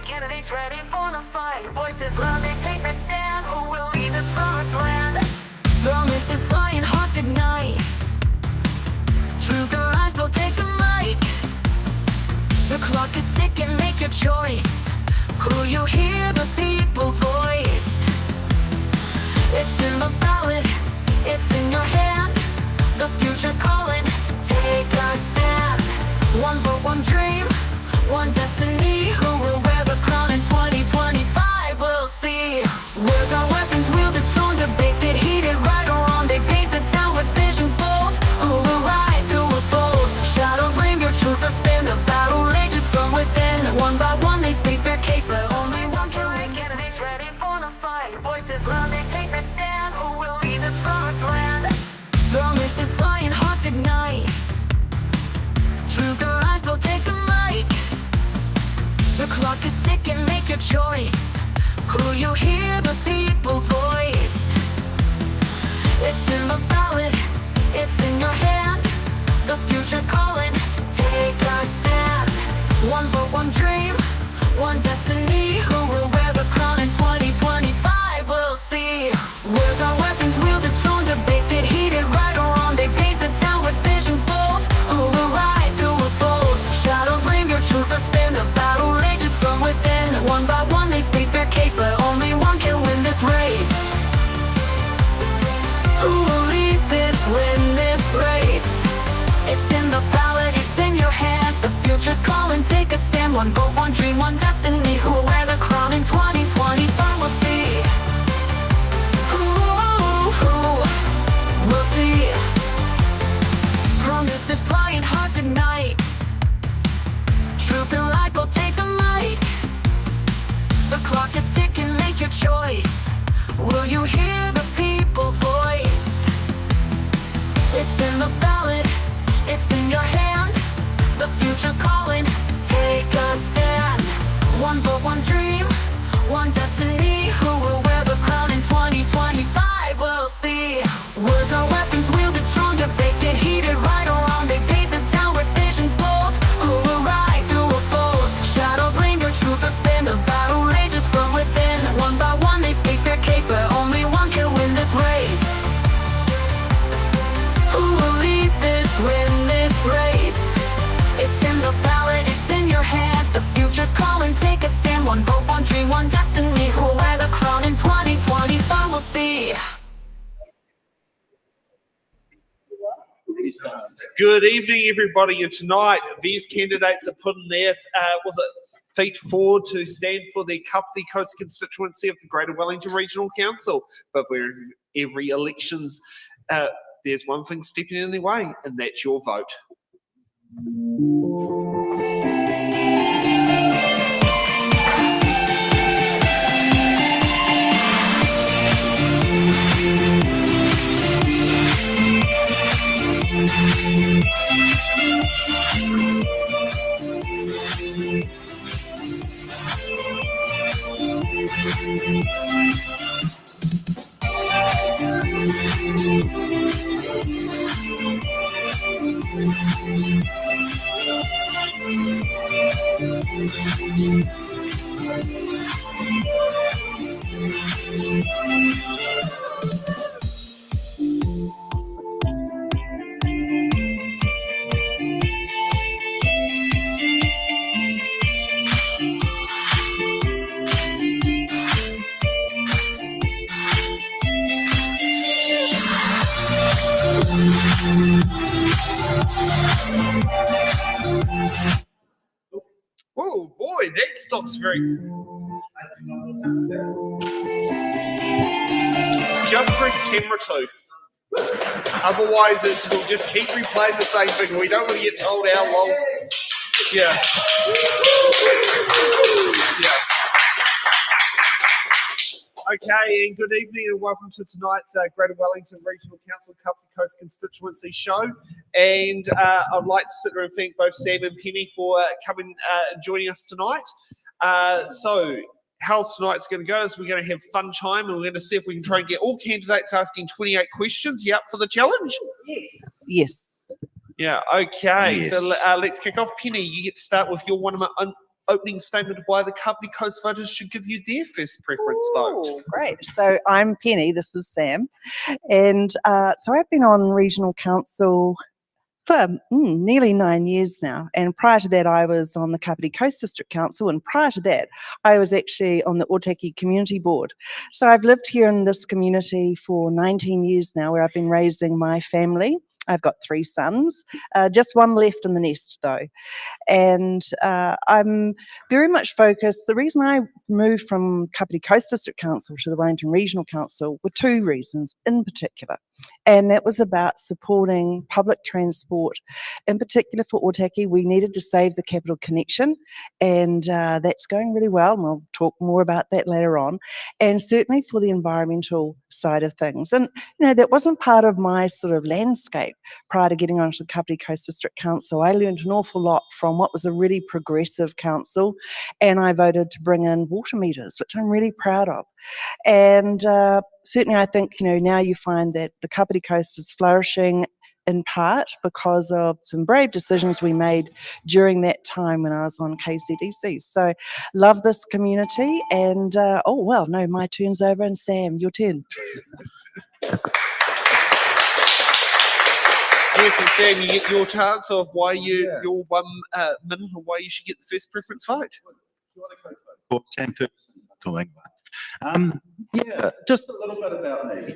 candidates ready for the fight. Voices loud, they take the stand. Who will lead this promised land? Promise is flying, hearts ignite. Truth and lies will take the mic. The clock is ticking, make your choice. Who you hear, the people's voice. It's in the ballot, it's in your hand. The future's calling, take a stand. One vote, one dream, one destiny. Who will wear the crown in 2025? We'll see. Words are weapons wielded, strong debates get heated. Right or wrong, they paint the town with visions bold. Who will rise, who will fold? Shadows linger, truth will spin. The battle rages from within. One by one they state their case, but only one can win. Candidates ready for the fight. Voices loud, they take the stand. Who will lead this promised land? Promise is flying, hearts ignite. Truth and lies will take the mic. The clock is ticking, make your choice. Who you hear, the people's voice. It's in the ballot, it's in your hand. The future's calling, take a stand. One vote, one dream, one destiny. Who will wear the crown in 2025? We'll see. Words are weapons wielded, strong debates get heated. Right or wrong, they paint the town with visions bold. Who will rise, who will fold? Shadows linger, truth will spin. The battle rages from within. One by one they state their case, but only one can win this race. Who will lead this, win this race? It's in the ballot, it's in your hand. The future's calling, take a stand. One vote, one dream, one destiny. Who will wear the crown in 2025? We'll see. We'll see. Promises flying, hearts ignite. Truth and lies will take the mic. The clock is ticking, make your choice. Will you hear the people's voice? It's in the ballot, it's in your hand. The future's calling, take a stand. One vote, one dream, one destiny. Who will wear the crown in 2025? We'll see. Words are weapons wielded, strong debates get heated. Right or wrong, they paint the town with visions bold. Who will rise, who will fold? Shadows linger, truth will spin. The battle rages from within. One by one they state their case, but only one can win this race. Who will lead this, win this race? It's in the ballot, it's in your hand. The future's calling, take a stand. One vote, one dream, one destiny. Who will wear the crown in 2025? We'll see. Good evening, everybody. And tonight, these candidates are putting their feet forward to stand for the Kapiti Coast constituency of the Greater Wellington Regional Council. But where every election's, there's one thing stepping in their way, and that's your vote. Oh boy, that stops very. Just press camera 2. Otherwise, it will just keep replaying the same thing. We don't want to get told how long. Yeah. Yeah. Okay, and good evening and welcome to tonight's Greater Wellington Regional Council Kapiti Coast Constituency show. And I'd like to sit there and thank both Sam and Penny for coming and joining us tonight. So how tonight's going to go is we're going to have fun time and we're going to see if we can try and get all candidates asking 28 questions. You up for the challenge? Yes. Yes. Yeah, okay. Yes. So let's kick off. Penny, you get to start with your one opening statement of why the Kapiti Coast voters should give you their first preference vote. Ooh, great. So I'm Penny, this is Sam. And so I've been on regional council for nearly 9 years now. And prior to that, I was on the Kapiti Coast District Council. And prior to that, I was actually on the Otaki Community Board. So I've lived here in this community for 19 years now, where I've been raising my family. I've got 3 sons, just one left in the nest though. And I'm very much focused. The reason I moved from Kapiti Coast District Council to the Wellington Regional Council were 2 reasons in particular. And that was about supporting public transport. In particular for Otaki, we needed to save the capital connection, and that's going really well, and we'll talk more about that later on. And certainly for the environmental side of things. And, you know, that wasn't part of my sort of landscape prior to getting onto the Kapiti Coast District Council. I learned an awful lot from what was a really progressive council, and I voted to bring in water meters, which I'm really proud of. And certainly I think, you know, now you find that the Kapiti Coast is flourishing in part because of some brave decisions we made during that time when I was on KCDC. So love this community, and oh well, no, my turn's over, and Sam, your turn. Yes, and Sam, you get your chance of why your 1 minute on why you should get the first preference vote. Sam first. Yeah, just a little bit about me.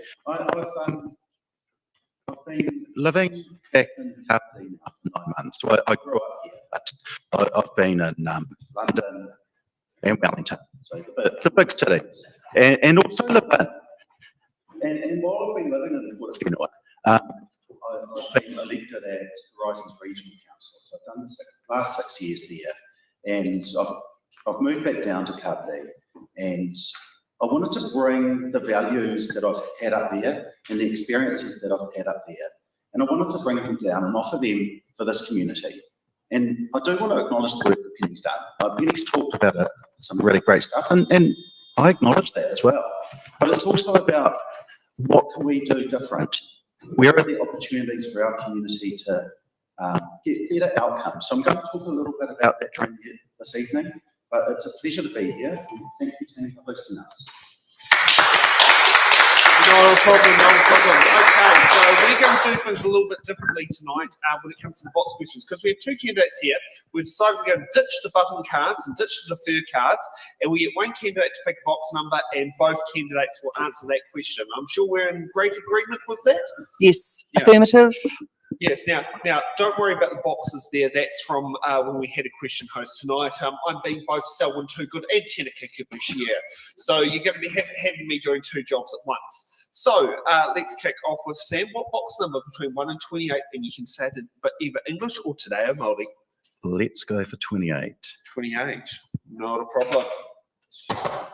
I've been living back in Kapiti now for 9 months. So I grew up here, but I've been in London and Wellington, so the big cities, and also lived in. And while I've been living in Wellington, I've been elected at Horizons Regional Council. So I've done the last 6 years there, and I've moved back down to Kapiti, and I wanted to bring the values that I've had up there and the experiences that I've had up there, and I wanted to bring them down and offer them for this community. And I do want to acknowledge the work that Penny's done. Penny's talked about some really great stuff, and I acknowledge that as well. But it's also about what can we do different? Where are the opportunities for our community to get better outcomes? So I'm going to talk a little bit about that during this evening. But it's a pleasure to be here, and thank you, Tammy, for hosting us. No problem, no problem. Okay, so we're going to do things a little bit differently tonight when it comes to the box questions, because we have 2 candidates here. We've decided we're going to ditch the button cards and ditch the defer cards, and we get 1 candidate to pick a box number, and both candidates will answer that question. I'm sure we're in great agreement with that. Yes, yeah. Affirmative. Yes, now, don't worry about the boxes there. That's from when we had a question host tonight. I'm being both Selwyn Too Good and Tenaka Kibushi here. So you're going to be having me doing 2 jobs at once. So let's kick off with Sam. What box number between 1 and 28? And you can say it in either English or Te Reo Māori. Let's go for 28. 28, not a problem. Oh,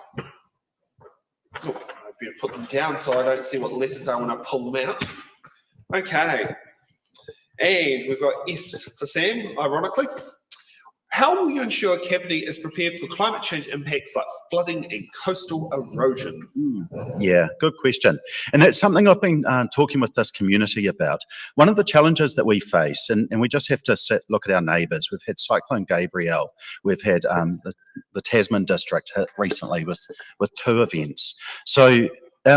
I better put them down so I don't see what letters are when I pull them out. Okay. And we've got S for Sam, ironically. How will you ensure Kapiti is prepared for climate change impacts like flooding and coastal erosion? Yeah, good question. And that's something I've been talking with this community about. One of the challenges that we face, and we just have to look at our neighbours. We've had Cyclone Gabrielle. We've had the Tasman district hit recently with 2 events. So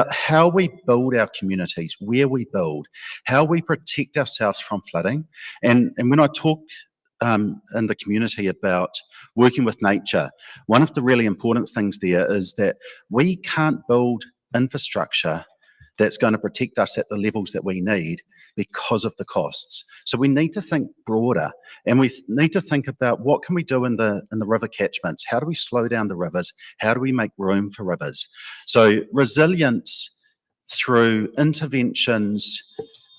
how we build our communities, where we build, how we protect ourselves from flooding. And when I talk in the community about working with nature, one of the really important things there is that we can't build infrastructure that's going to protect us at the levels that we need because of the costs. So we need to think broader, and we need to think about what can we do in the river catchments? How do we slow down the rivers? How do we make room for rivers? So resilience through interventions,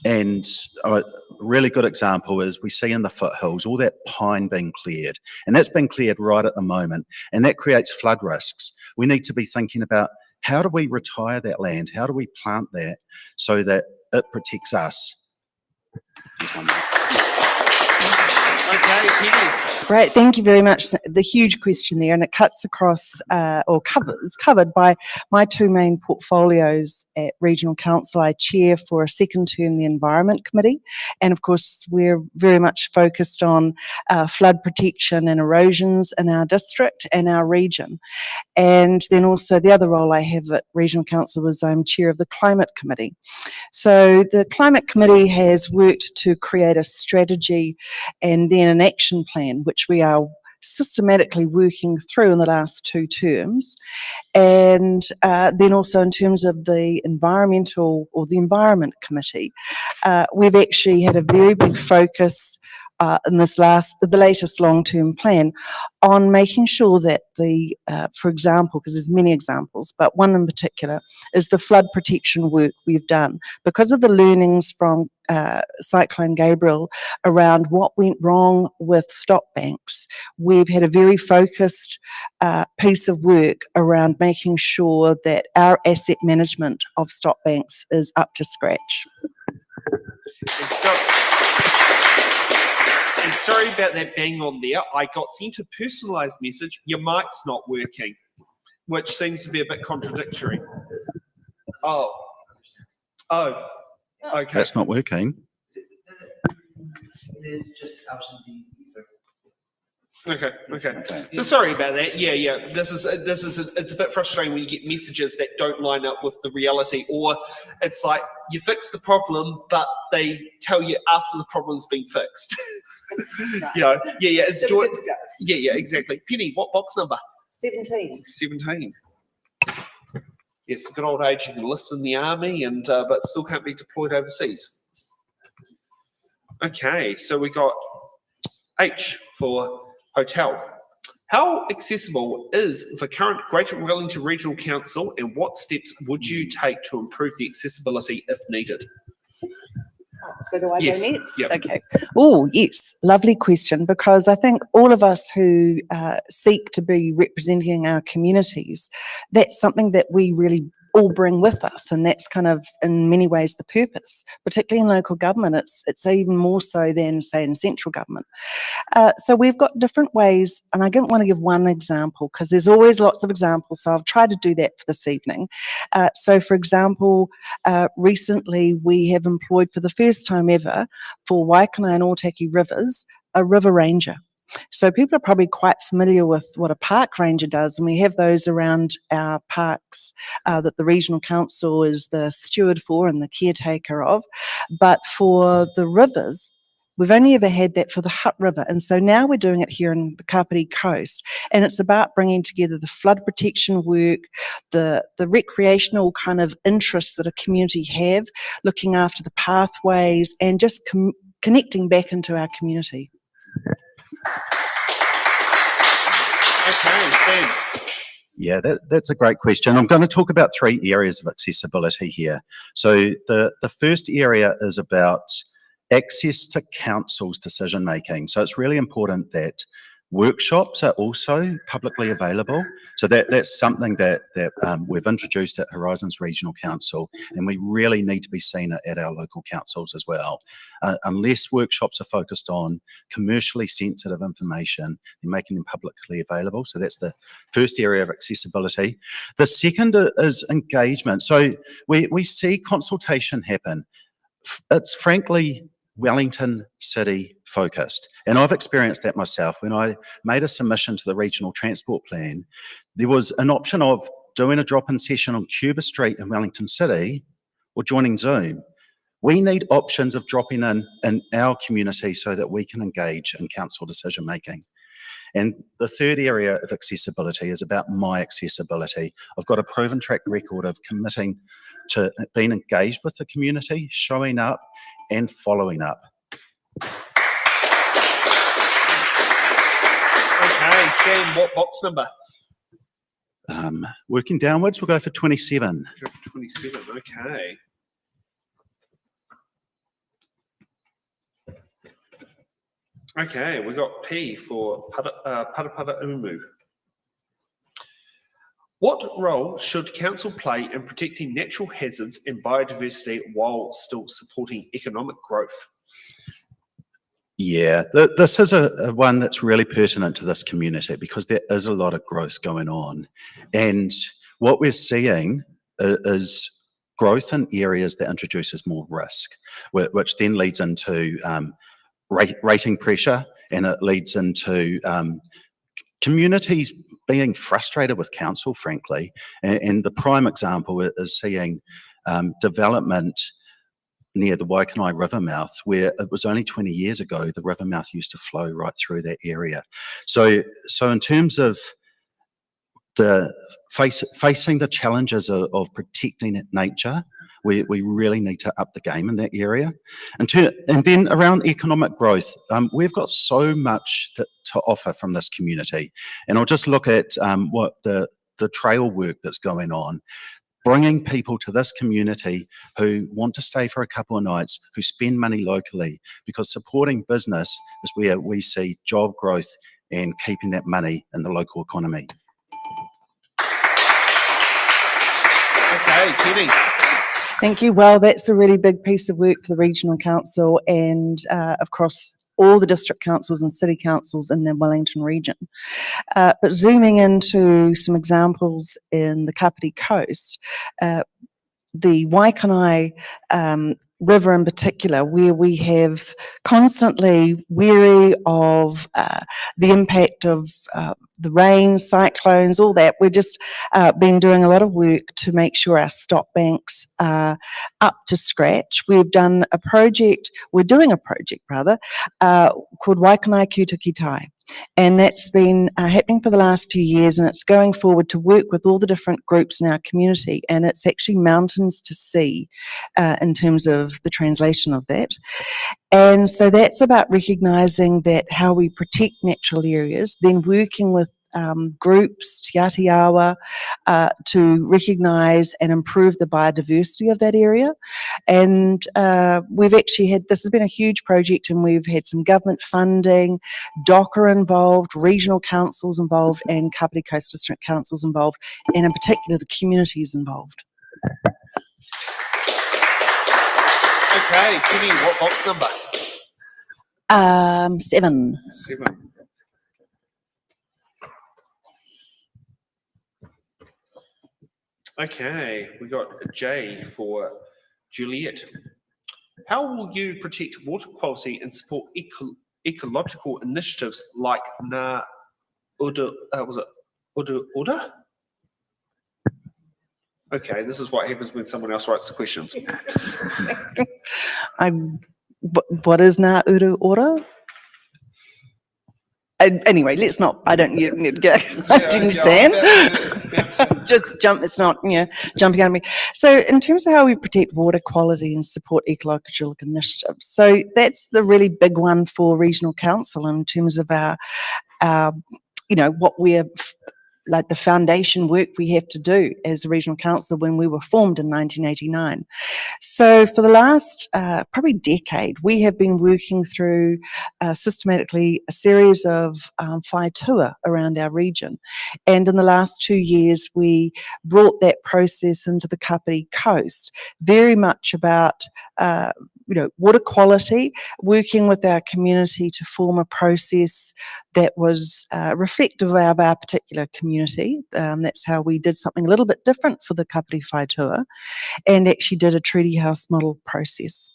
and a really good example is we see in the foothills all that pine being cleared, and that's been cleared right at the moment, and that creates flood risks. We need to be thinking about how do we retire that land? How do we plant that so that it protects us? Okay, Penny. Great, thank you very much. The huge question there, and it cuts across or is covered by my two main portfolios at Regional Council. I chair for a second term the Environment Committee, and of course we're very much focused on flood protection and erosions in our district and our region. And then also the other role I have at Regional Council is I'm chair of the Climate Committee. So the Climate Committee has worked to create a strategy and then an action plan, which we are systematically working through in the last 2 terms. And then also in terms of the environmental or the Environment Committee, we've actually had a very big focus in the latest long-term plan on making sure that for example, because there's many examples, but one in particular is the flood protection work we've done. Because of the learnings from Cyclone Gabriel around what went wrong with stop banks, we've had a very focused piece of work around making sure that our asset management of stop banks is up to scratch. And sorry about that bang on there. I got sent a personalised message, your mic's not working, which seems to be a bit contradictory. Oh, okay. That's not working. There's just out in the Okay. So sorry about that. Yeah. It's a bit frustrating when you get messages that don't line up with the reality, or it's like you fix the problem, but they tell you after the problem's been fixed. Yeah. It's So we're good to go. Yeah, exactly. Penny, what box number? 17. 17. Yes, good old age. You can enlist in the army, and but still can't be deployed overseas. Okay, so we got H for hotel. How accessible is the current Greater Wellington Regional Council, and what steps would you take to improve the accessibility if needed? So do I Yes. go next? Yep. Okay. Oh, yes. Lovely question, because I think all of us who seek to be representing our communities, that's something that we really all bring with us, and that's kind of in many ways the purpose, particularly in local government. It's even more so than, say, in central government. So we've got different ways, and I didn't want to give one example because there's always lots of examples, so I've tried to do that for this evening. So for example, recently we have employed for the first time ever for Waikanae and Otaki rivers a river ranger. So people are probably quite familiar with what a park ranger does, and we have those around our parks that the Regional Council is the steward for and the caretaker of. But for the rivers, we've only ever had that for the Hutt River, and so now we're doing it here in the Kapiti coast, and it's about bringing together the flood protection work, the recreational kind of interests that a community have, looking after the pathways, and just connecting back into our community. Okay, Sam. Yeah, that's a great question. I'm going to talk about 3 areas of accessibility here. So the first area is about access to council's decision making. So it's really important that workshops are also publicly available. So that's something that we've introduced at Horizons Regional Council, and we really need to be seen at our local councils as well. Unless workshops are focused on commercially sensitive information, they're making them publicly available. So that's the first area of accessibility. The second is engagement. So we see consultation happen. It's frankly Wellington City focused. And I've experienced that myself. When I made a submission to the Regional Transport Plan, there was an option of doing a drop-in session on Cuba Street in Wellington City or joining Zoom. We need options of dropping in our community so that we can engage in council decision making. And the third area of accessibility is about my accessibility. I've got a proven track record of committing to being engaged with the community, showing up and following up. Okay, Sam, what box number? Working downwards, we'll go for 27. Go for 27, okay. Okay, we got P for Pata Umu. What role should council play in protecting natural hazards and biodiversity while still supporting economic growth? Yeah, this is a one that's really pertinent to this community because there is a lot of growth going on. And what we're seeing is growth in areas that introduces more risk, which then leads into rating pressure, and it leads into communities being frustrated with council, frankly. And the prime example is seeing development near the Waikanae River mouth, where it was only 20 years ago the river mouth used to flow right through that area. So in terms of the facing the challenges of protecting nature, we really need to up the game in that area. And then around economic growth, we've got so much to offer from this community. And I'll just look at what the trail work that's going on, bringing people to this community who want to stay for a couple of nights, who spend money locally, because supporting business is where we see job growth and keeping that money in the local economy. Okay, Penny. Thank you. Well, that's a really big piece of work for the Regional Council and across all the district councils and city councils in the Wellington region. But zooming into some examples in the Kapiti coast, the Waikanae River in particular, where we have constantly wary of the impact of the rain, cyclones, all that. We've just been doing a lot of work to make sure our stock banks are up to scratch. We're doing a project called Waikanae Kutakitai. And that's been happening for the last few years, and it's going forward to work with all the different groups in our community, and it's actually mountains to sea in terms of the translation of that. And so that's about recognising that how we protect natural areas, then working with groups, Te Atiawa, to recognise and improve the biodiversity of that area. And we've actually had, this has been a huge project, and we've had some government funding, DOCA involved, regional councils involved, and Kapiti Coast District Councils involved, and in particular the communities involved. Okay, Penny, what box number? 7. 7. Okay, we got a J for Juliet. How will you protect water quality and support ecological initiatives like Uda Uda? Okay, this is what happens when someone else writes the questions. What is Ngā Uru Ora? Anyway, let's not, I don't need to go. Sam? Just jump, it's not, jumping out of me. So in terms of how we protect water quality and support ecological initiatives, so that's the really big one for Regional Council in terms of our what we're, like the foundation work we have to do as a Regional Council when we were formed in 1989. So for the last probably decade, we have been working through systematically a series of whai tua around our region. And in the last 2 years, we brought that process into the Kapiti coast, very much about water quality, working with our community to form a process that was reflective of our particular community. That's how we did something a little bit different for the Kapiti whai tua, and actually did a treaty house model process.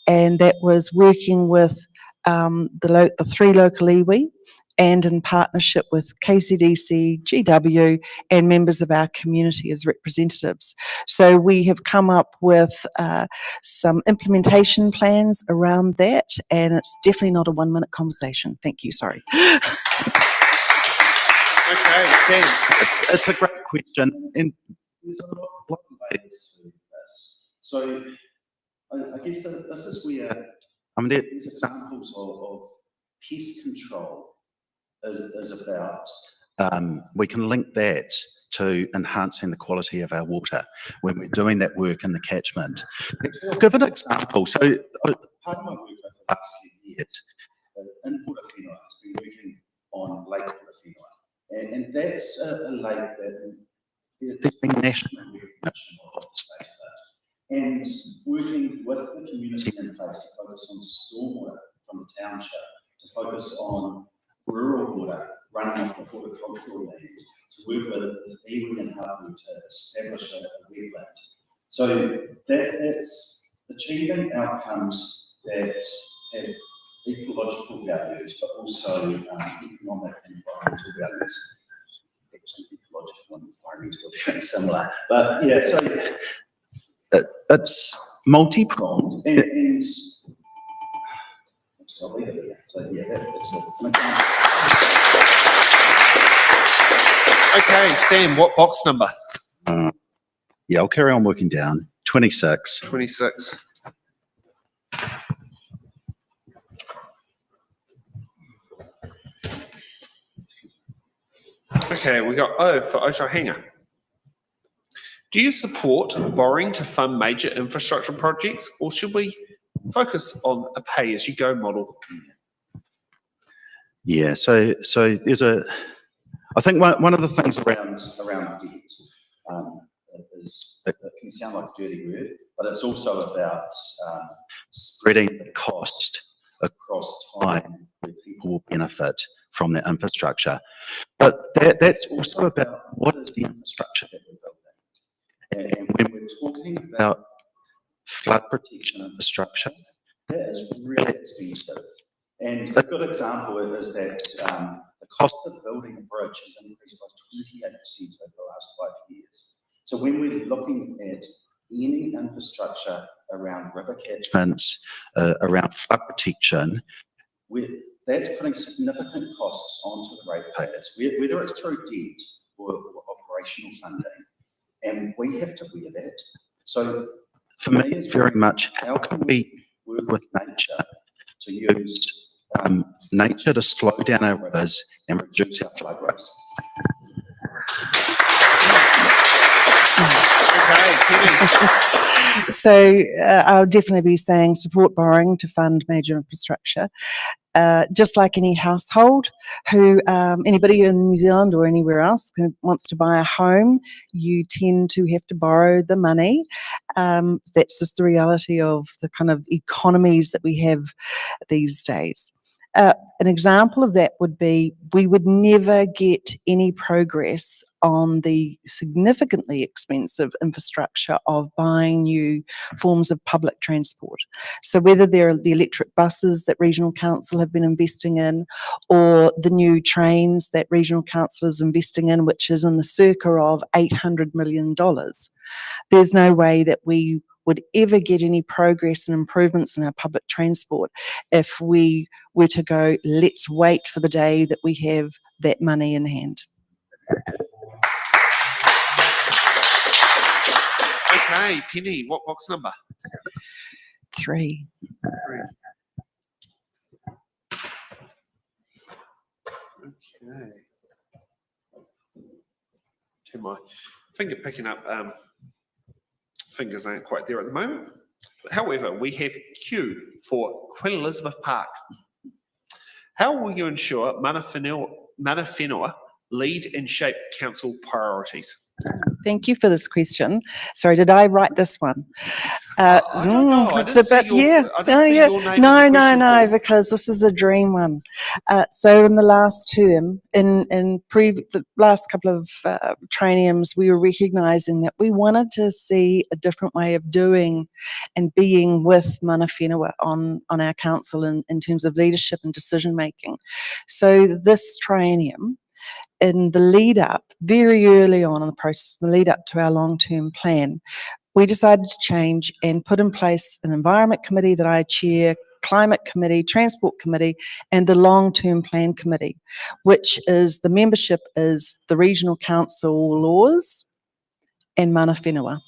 And that was working with the 3 local iwi, and in partnership with KCDC, GW, and members of our community as representatives. So we have come up with some implementation plans around that, and it's definitely not a 1-minute conversation. Thank you, sorry. Okay, Sam. It's a great question, and there's a lot of ways to do this. So I guess this is where, there's examples of pest control is about, we can link that to enhancing the quality of our water when we're doing that work in the catchment. I'll give an example. So part of my work over the last few years in Portofino has been working on Lake Portofino, and that's a lake that there's been national recognition of the state of it, and working with the community in place to focus on stormwater from the township to focus on rural water running off the horticultural land, to work with iwi and hapu to establish a wetland. So that's achieving outcomes that have ecological values, but also economic and environmental values. Actually, ecological and environmental are very similar, but yeah, so it's multi-pronged and so yeah, that's it. Okay, Sam, what box number? Yeah, I'll carry on working down. 26. 26. Okay, we got O for Otahinga. Do you support borrowing to fund major infrastructure projects, or should we focus on a pay-as-you-go model? Yeah, so there's I think one of the things around debt is it can sound like a dirty word, but it's also about spreading the cost across time where people will benefit from that infrastructure. But that's also about what is the infrastructure that we're building. And when we're talking about flood protection infrastructure, that is really expensive. And a good example is that the cost of building a bridge has increased by 28% over the last 5 years. So when we're looking at any infrastructure around river catchments, around flood protection, that's putting significant costs onto the ratepayers, whether it's through debt or operational funding. And we have to wear that. So for me, it's very much how can we work with nature to use nature to slow down our rivers and reduce our flood risk. So I'll definitely be saying support borrowing to fund major infrastructure. Just like any household who, anybody in New Zealand or anywhere else who wants to buy a home, you tend to have to borrow the money. That's just the reality of the kind of economies that we have these days. An example of that would be we would never get any progress on the significantly expensive infrastructure of buying new forms of public transport. So whether they're the electric buses that Regional Council have been investing in, or the new trains that Regional Council is investing in, which is in the circa of $800 million, there's no way that we would ever get any progress and improvements in our public transport if we were to go, let's wait for the day that we have that money in hand. Okay, Penny, what box number? 3. Okay. Turn my finger picking up. Fingers aren't quite there at the moment. However, we have Q for Queen Elizabeth Park. How will you ensure Mana Whenua lead and shape council priorities? Thank you for this question. Sorry, did I write this one? I don't know. It's a bit, yeah. No, because this is a dream one. So in the last term, in the last couple of traineums, we were recognising that we wanted to see a different way of doing and being with Mana Whenua on our council in terms of leadership and decision making. So this traineum, in the lead up, very early on in the process, the lead up to our long-term plan, we decided to change and put in place an environment committee that I chair, climate committee, transport committee, and the long-term plan committee, which is the membership is the regional council laws and Mana Whenua.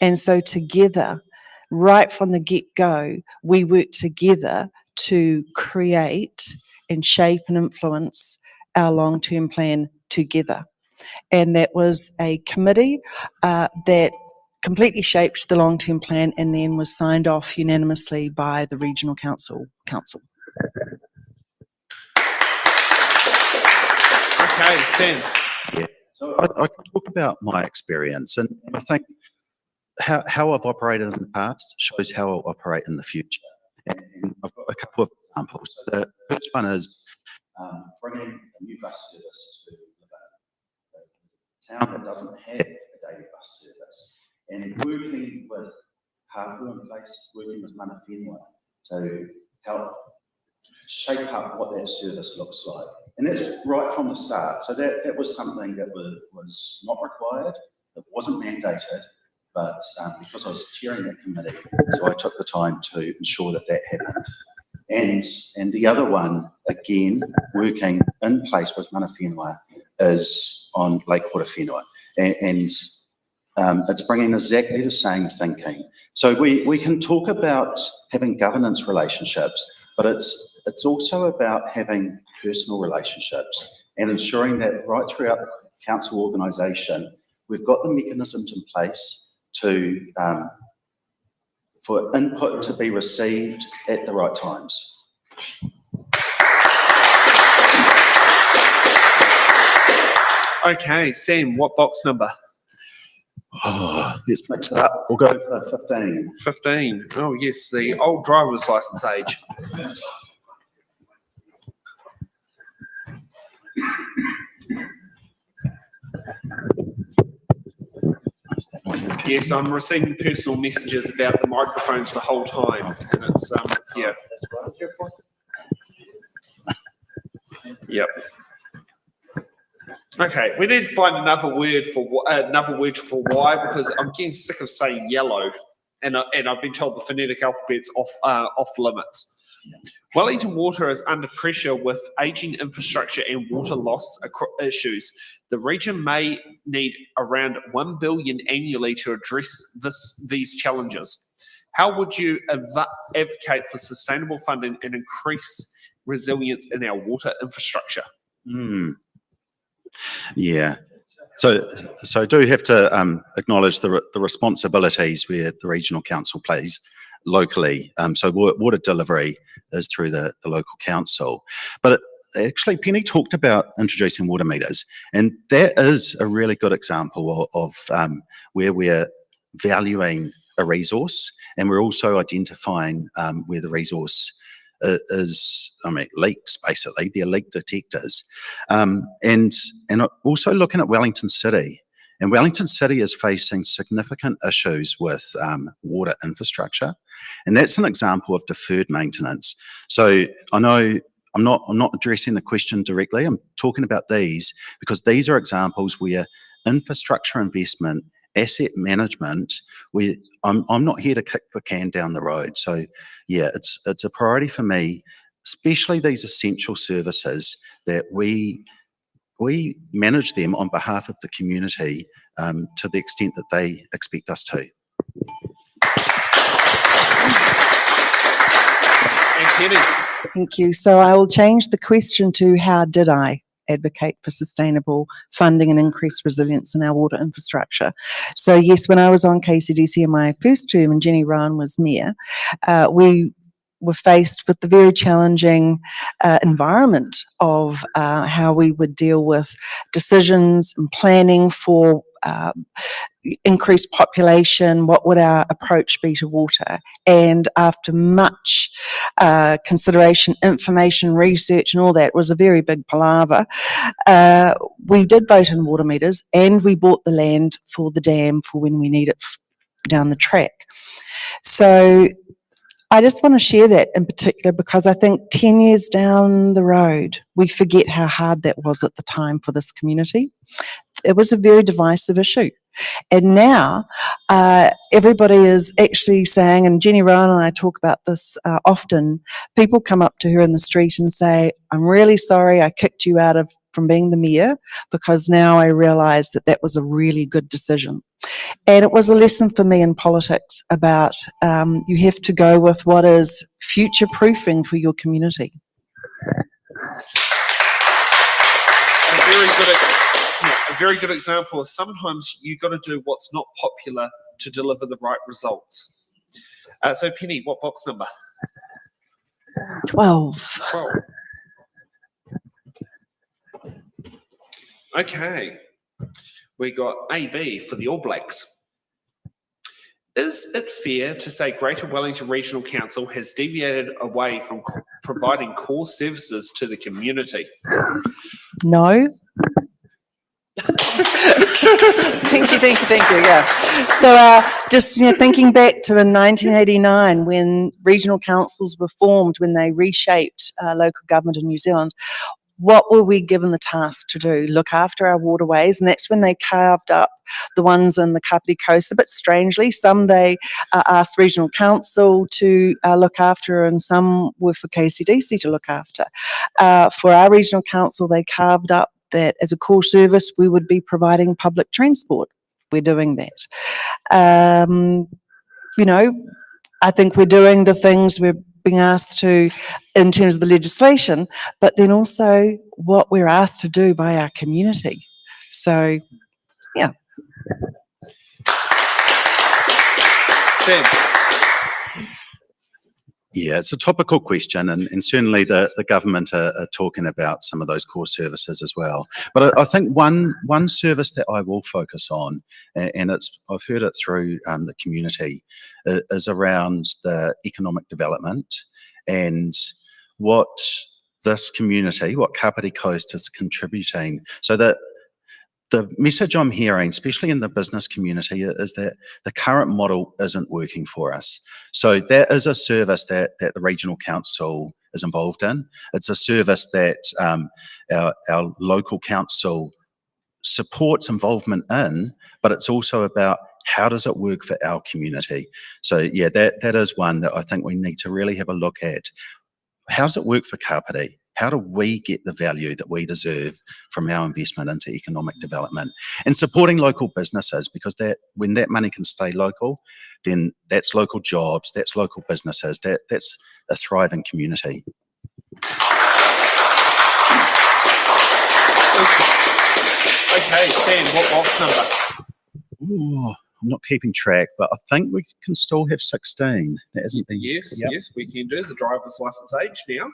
And so together, right from the get-go, we work together to create and shape and influence our long-term plan together. And that was a committee that completely shaped the long-term plan and then was signed off unanimously by the regional council. Okay, Sam. Yeah, so I can talk about my experience, and I think how I've operated in the past shows how I'll operate in the future. And I've got a couple of examples. So the first one is bringing a new bus service to a town that doesn't have a daily bus service, and working with Hāpu in place, working with Mana Whenua to help shape up what that service looks like. And that's right from the start. So that was something that was not required, it wasn't mandated, but because I was chairing that committee, so I took the time to ensure that that happened. And the other one, again, working in place with Mana Whenua, is on Lake Whenua. And it's bringing exactly the same thinking. So we can talk about having governance relationships, but it's also about having personal relationships and ensuring that right throughout the council organisation, we've got the mechanisms in place to for input to be received at the right times. Okay, Sam, what box number? Oh, let's mix it up. We'll go for 15. 15. Oh, yes, the old driver's licence age. Yes, I'm receiving personal messages about the microphones the whole time, and it's yeah. Yep. Okay, we need to find another word for why, because I'm getting sick of saying yellow, and I've been told the phonetic alphabet's off limits. Wellington Water is under pressure with ageing infrastructure and water loss issues. The region may need around $1 billion annually to address these challenges. How would you advocate for sustainable funding and increase resilience in our water infrastructure? Yeah. So I do have to acknowledge the responsibilities where the regional council plays locally. So water delivery is through the local council. But actually, Penny talked about introducing water meters, and that is a really good example of where we're valuing a resource, and we're also identifying where the resource leaks, basically. They're leak detectors. And also looking at Wellington City. And Wellington City is facing significant issues with water infrastructure. And that's an example of deferred maintenance. So I know I'm not addressing the question directly. I'm talking about these because these are examples where infrastructure investment, asset management, I'm not here to kick the can down the road. So yeah, it's a priority for me, especially these essential services that we manage them on behalf of the community to the extent that they expect us to. And Penny. Thank you. So I will change the question to how did I advocate for sustainable funding and increased resilience in our water infrastructure. So yes, when I was on KCDC in my first term and Jenny Rowan was mayor, we were faced with the very challenging environment of how we would deal with decisions and planning for increased population, what would our approach be to water? And after much consideration, information, research and all that, it was a very big palaver. We did vote in water meters and we bought the land for the dam for when we need it down the track. So I just want to share that in particular because I think 10 years down the road, we forget how hard that was at the time for this community. It was a very divisive issue. And now everybody is actually saying, and Jenny Rowan and I talk about this often, people come up to her in the street and say, I'm really sorry I kicked you out from being the mayor because now I realise that was a really good decision. And it was a lesson for me in politics about you have to go with what is future-proofing for your community. A very good example is sometimes you got to do what's not popular to deliver the right results. So Penny, what box number? 12. 12. Okay. We got AB for the All Blacks. Is it fair to say Greater Wellington Regional Council has deviated away from providing core services to the community? No. Thank you. Yeah. So just thinking back to in 1989 when regional councils were formed, when they reshaped local government in New Zealand, what were we given the task to do? Look after our waterways, and that's when they carved up the ones in the Kapiti coast. A bit strangely, some they asked regional council to look after, and some were for KCDC to look after. For our regional council, they carved up that as a core service, we would be providing public transport. We're doing that. I think we're doing the things we're being asked to in terms of the legislation, but then also what we're asked to do by our community. So, yeah. Sam. Yeah, it's a topical question, and certainly the government are talking about some of those core services as well. But I think one service that I will focus on, and I've heard it through the community, is around the economic development and what this community, what Kapiti Coast is contributing. So that the message I'm hearing, especially in the business community, is that the current model isn't working for us. So that is a service that the regional council is involved in. It's a service that our local council supports involvement in, but it's also about how does it work for our community. So yeah, that is one that I think we need to really have a look at. How does it work for Kapiti? How do we get the value that we deserve from our investment into economic development and supporting local businesses? Because when that money can stay local, then that's local jobs, that's local businesses, that's a thriving community. Okay, Sam, what box number? Ooh, I'm not keeping track, but I think we can still have 16. That isn't the Yes, we can do the driver's license age now.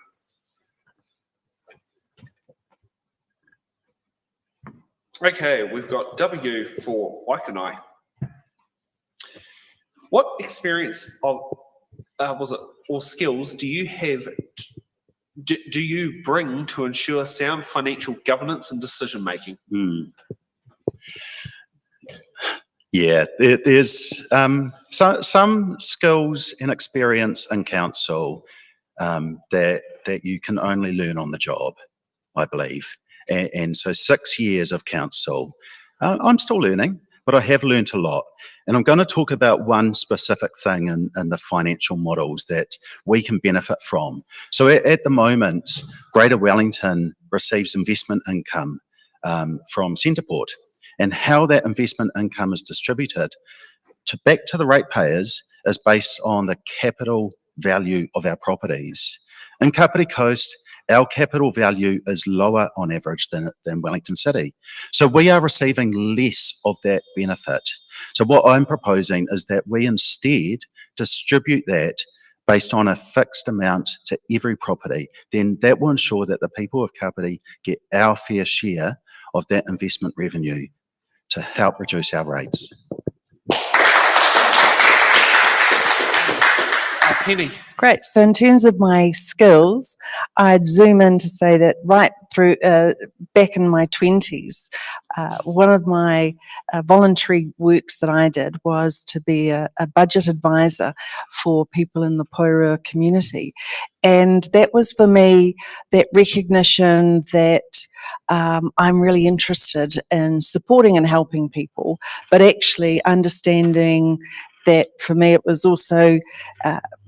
Okay, we've got W for Waikanai. What experience of or skills do you have? Do you bring to ensure sound financial governance and decision making? Yeah, there's some skills and experience in council that you can only learn on the job, I believe. And so 6 years of council, I'm still learning, but I have learned a lot. And I'm going to talk about one specific thing in the financial models that we can benefit from. So at the moment, Greater Wellington receives investment income from Centreport, and how that investment income is distributed back to the ratepayers is based on the capital value of our properties. In Kapiti Coast, our capital value is lower on average than Wellington City. So we are receiving less of that benefit. So what I'm proposing is that we instead distribute that based on a fixed amount to every property. Then that will ensure that the people of Kapiti get our fair share of that investment revenue to help reduce our rates. Penny. Great. So in terms of my skills, I'd zoom in to say that right through back in my 20s, one of my voluntary works that I did was to be a budget advisor for people in the Poirua community. And that was for me that recognition that I'm really interested in supporting and helping people, but actually understanding that for me it was also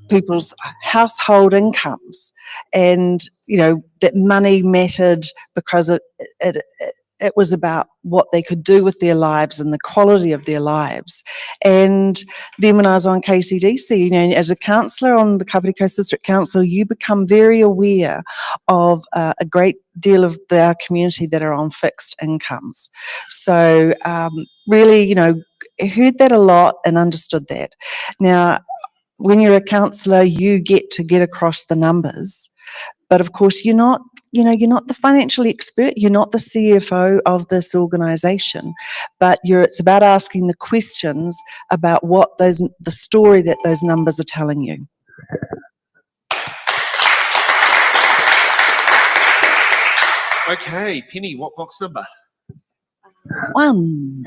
people's household incomes, and that money mattered because it was about what they could do with their lives and the quality of their lives. And then when I was on KCDC, as a councillor on the Kapiti Coast District Council, you become very aware of a great deal of our community that are on fixed incomes. So really, heard that a lot and understood that. Now, when you're a councillor, you get to get across the numbers, But of course, you're not the financial expert, you're not the CFO of this organisation, but it's about asking the questions about the story that those numbers are telling you. Okay, Penny, what box number? One.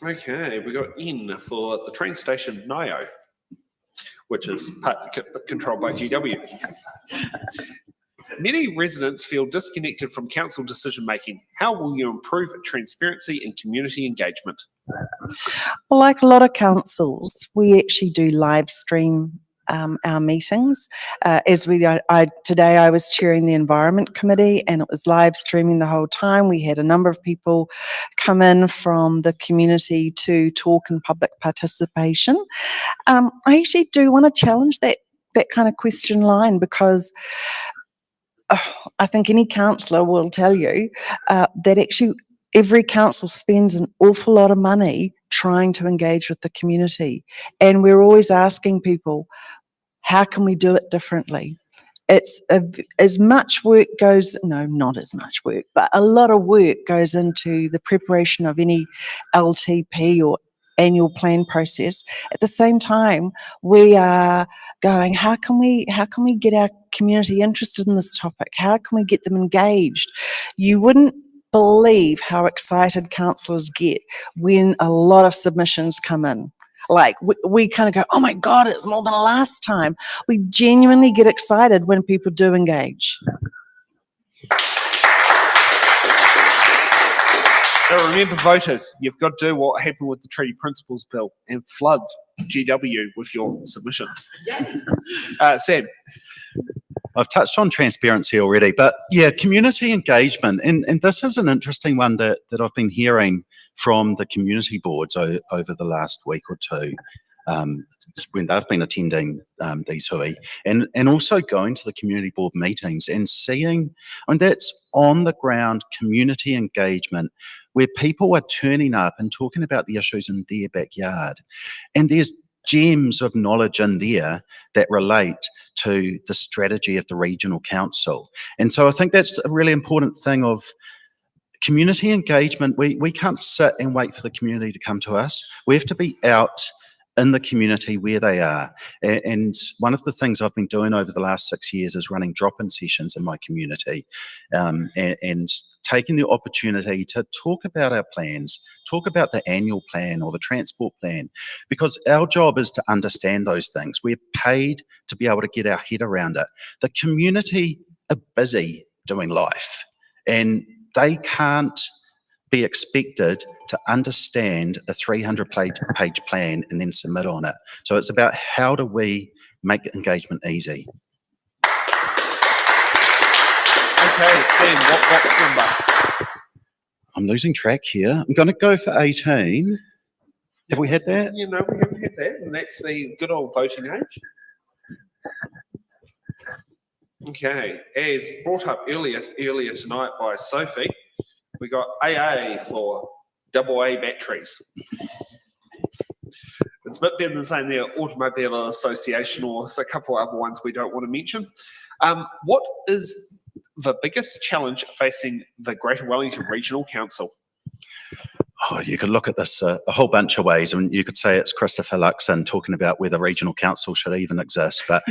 Okay, we got in for the train station Nio, which is controlled by GW. Many residents feel disconnected from council decision making. How will you improve transparency and community engagement? Well, like a lot of councils, we actually do live stream our meetings. Today I was chairing the Environment Committee, and it was live streaming the whole time. We had a number of people come in from the community to talk in public participation. I actually do want to challenge that kind of question line, because I think any councillor will tell you that actually every council spends an awful lot of money trying to engage with the community, and we're always asking people, how can we do it differently? It's as much work not as much work, but a lot of work goes into the preparation of any LTP or annual plan process. At the same time, we are going, how can we get our community interested in this topic? How can we get them engaged? You wouldn't believe how excited councillors get when a lot of submissions come in. Like, we kind of go, oh my God, it's more than last time. We genuinely get excited when people do engage. So remember, voters, you've got to do what happened with the Treaty Principles Bill and flood GW with your submissions. Sam. I've touched on transparency already, but yeah, community engagement. And this is an interesting one that I've been hearing from the community boards over the last week or two, when they've been attending these hui, and also going to the community board meetings and seeing, that's on the ground community engagement, where people are turning up and talking about the issues in their backyard. And there's gems of knowledge in there that relate to the strategy of the regional council. And so I think that's a really important thing of community engagement. We can't sit and wait for the community to come to us. We have to be out in the community where they are. And one of the things I've been doing over the last 6 years is running drop-in sessions in my community, and taking the opportunity to talk about our plans, talk about the annual plan or the transport plan, because our job is to understand those things. We're paid to be able to get our head around it. The community are busy doing life, and they can't be expected to understand a 300-page plan and then submit on it. So it's about, how do we make engagement easy? Okay, Sam, what box number? I'm losing track here. I'm going to go for 18. Have we had that? We haven't had that, and that's the good old voting age. Okay, as brought up earlier tonight by Sophie, we got AA for AA batteries. It's a bit better than saying the Automobile Association or a couple of other ones we don't want to mention. What is the biggest challenge facing the Greater Wellington Regional Council? Oh, you could look at this a whole bunch of ways, and you could say it's Christopher Luxon talking about whether regional council should even exist, but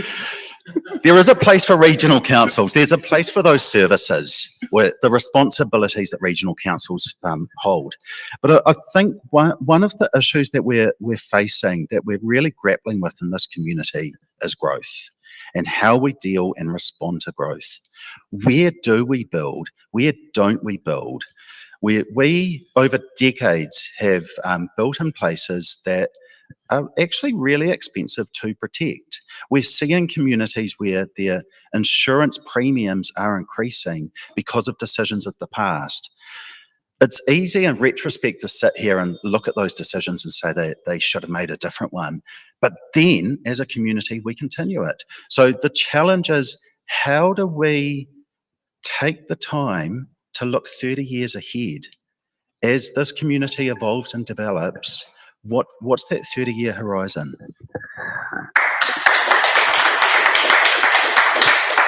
there is a place for regional councils. There's a place for those services, where the responsibilities that regional councils hold. But I think one of the issues that we're facing, that we're really grappling with in this community, is growth, and how we deal and respond to growth. Where do we build? Where don't we build? We over decades have built in places that are actually really expensive to protect. We're seeing communities where their insurance premiums are increasing because of decisions of the past. It's easy in retrospect to sit here and look at those decisions and say they should have made a different one. But then, as a community, we continue it. So the challenge is, how do we take the time to look 30 years ahead? As this community evolves and develops, what's that 30-year horizon?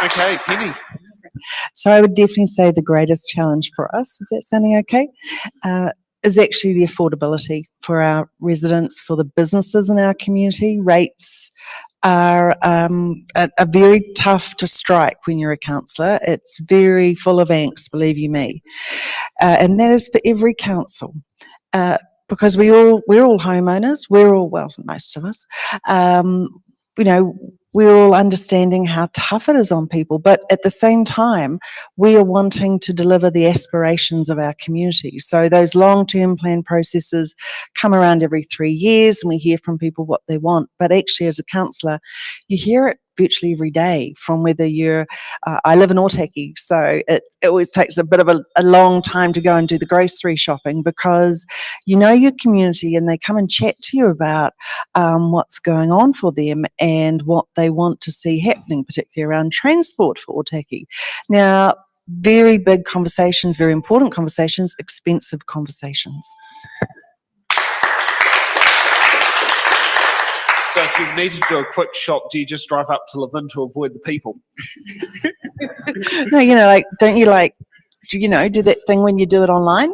Okay, Penny. So I would definitely say the greatest challenge for us, is that sounding okay, is actually the affordability for our residents, for the businesses in our community. Rates are very tough to strike when you're a councillor. It's very full of angst, believe you me. And that is for every council. Because we're all homeowners, well, most of us, you know, we're all understanding how tough it is on people, but at the same time, we are wanting to deliver the aspirations of our community. So those long-term plan processes come around every 3 years, and we hear from people what they want. But actually, as a councillor, you hear it virtually every day from whether you're, I live in Otaki, so it always takes a bit of a long time to go and do the grocery shopping, because you know your community and they come and chat to you about what's going on for them and what they want to see happening, particularly around transport for Otaki. Now, very big conversations, very important conversations, expensive conversations. So if you need to do a quick shop, do you just drive up to Levin to avoid the people? No, you know, like, don't you like, do you know, do that thing when you do it online?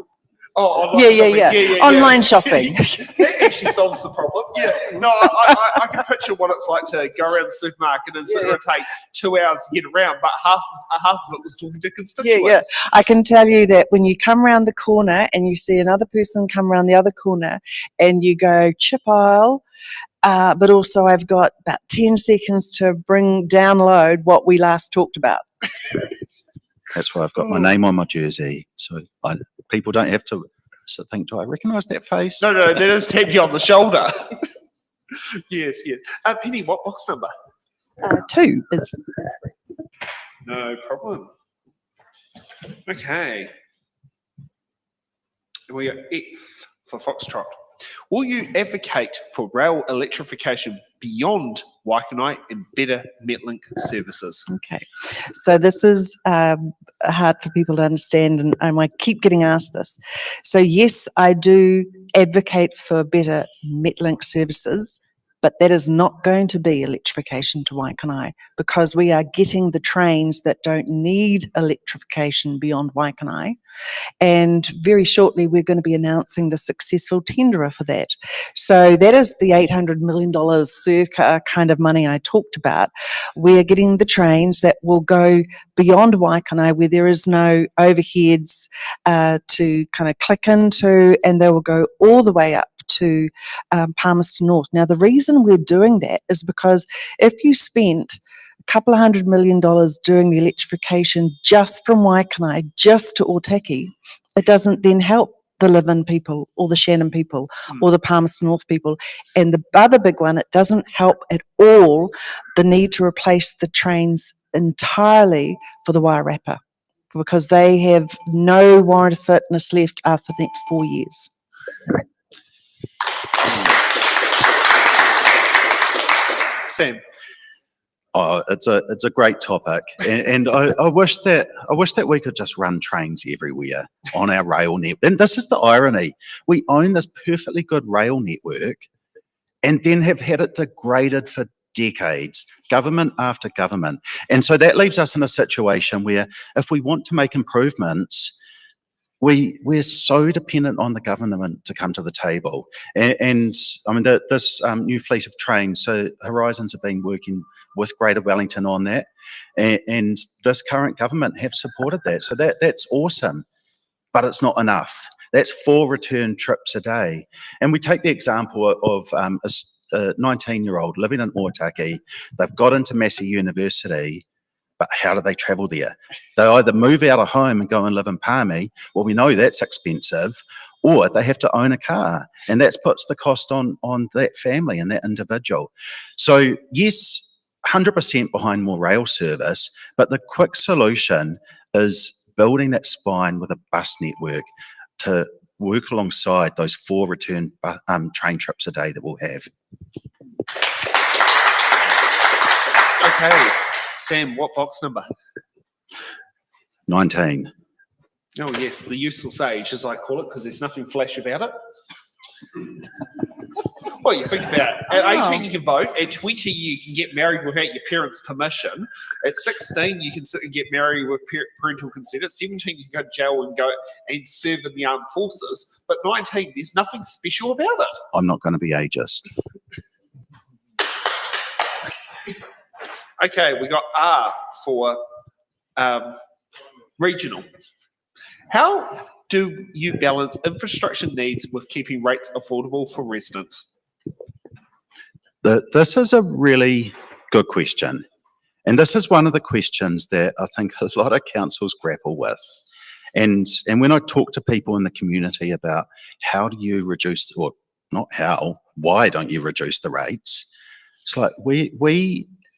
Oh, online Yeah. Online shopping. That actually solves the problem. Yeah. No, I can picture what it's like to go around the supermarket and it would take 2 hours to get around, but half of it was talking to constituents. Yeah. I can tell you that when you come around the corner and you see another person come around the other corner and you go chip aisle, but also I've got about 10 seconds to download what we last talked about. That's why I've got my name on my jersey, so people don't have to think, do I recognise that face? No, they just tap you on the shoulder. Yes. Penny, what box number? 2 is. No problem. Okay. We are F for Foxtrot. Will you advocate for rail electrification beyond Waikanai and better Metlink services? Okay, so this is hard for people to understand, and I keep getting asked this. So yes, I do advocate for better Metlink services, but that is not going to be electrification to Waikanai, because we are getting the trains that don't need electrification beyond Waikanai. And very shortly, we're going to be announcing the successful tenderer for that. So that is the $800 million circa kind of money I talked about. We're getting the trains that will go beyond Waikanai, where there is no overheads to kind of click into, and they will go all the way up to Palmerston North. Now, the reason we're doing that is because if you spent a couple of $100 million doing the electrification just from Waikanai, just to Otaki, it doesn't then help the Levin people or the Shannon people or the Palmerston North people. And the other big one, it doesn't help at all the need to replace the trains entirely for the Wairarapa, because they have no warrant of fitness left after the next 4 years. Sam. Oh, it's a great topic, and I wish that we could just run trains everywhere on our rail net. And this is the irony: we own this perfectly good rail network, and then have had it degraded for decades, government after government. And so that leaves us in a situation where, if we want to make improvements, we're so dependent on the government to come to the table. And I mean, this new fleet of trains, so Horizons have been working with Greater Wellington on that, and this current government have supported that. So that's awesome, but it's not enough. That's 4 return trips a day. And we take the example of a 19-year-old living in Otaki. They've got into Massey University, but how do they travel there? They either move out of home and go and live in Palmy, well, we know that's expensive, or they have to own a car, and that puts the cost on that family and that individual. So yes, 100% behind more rail service, but the quick solution is building that spine with a bus network to work alongside those 4 return train trips a day that we'll have. Okay, Sam, what box number? 19. Oh yes, the useless age, as I call it, because there's nothing flash about it. Well, you think about it. At Oh. 18, you can vote. At 20, you can get married without your parents' permission. At 16, you can sit and get married with parental consent. At 17, you can go to jail and go and serve in the armed forces. But 19, there's nothing special about it. I'm not going to be ageist. Okay, we got R for regional. How do you balance infrastructure needs with keeping rates affordable for residents? This is a really good question. And this is one of the questions that I think a lot of councils grapple with. And when I talk to people in the community about how do you reduce, or not how, why don't you reduce the rates? It's like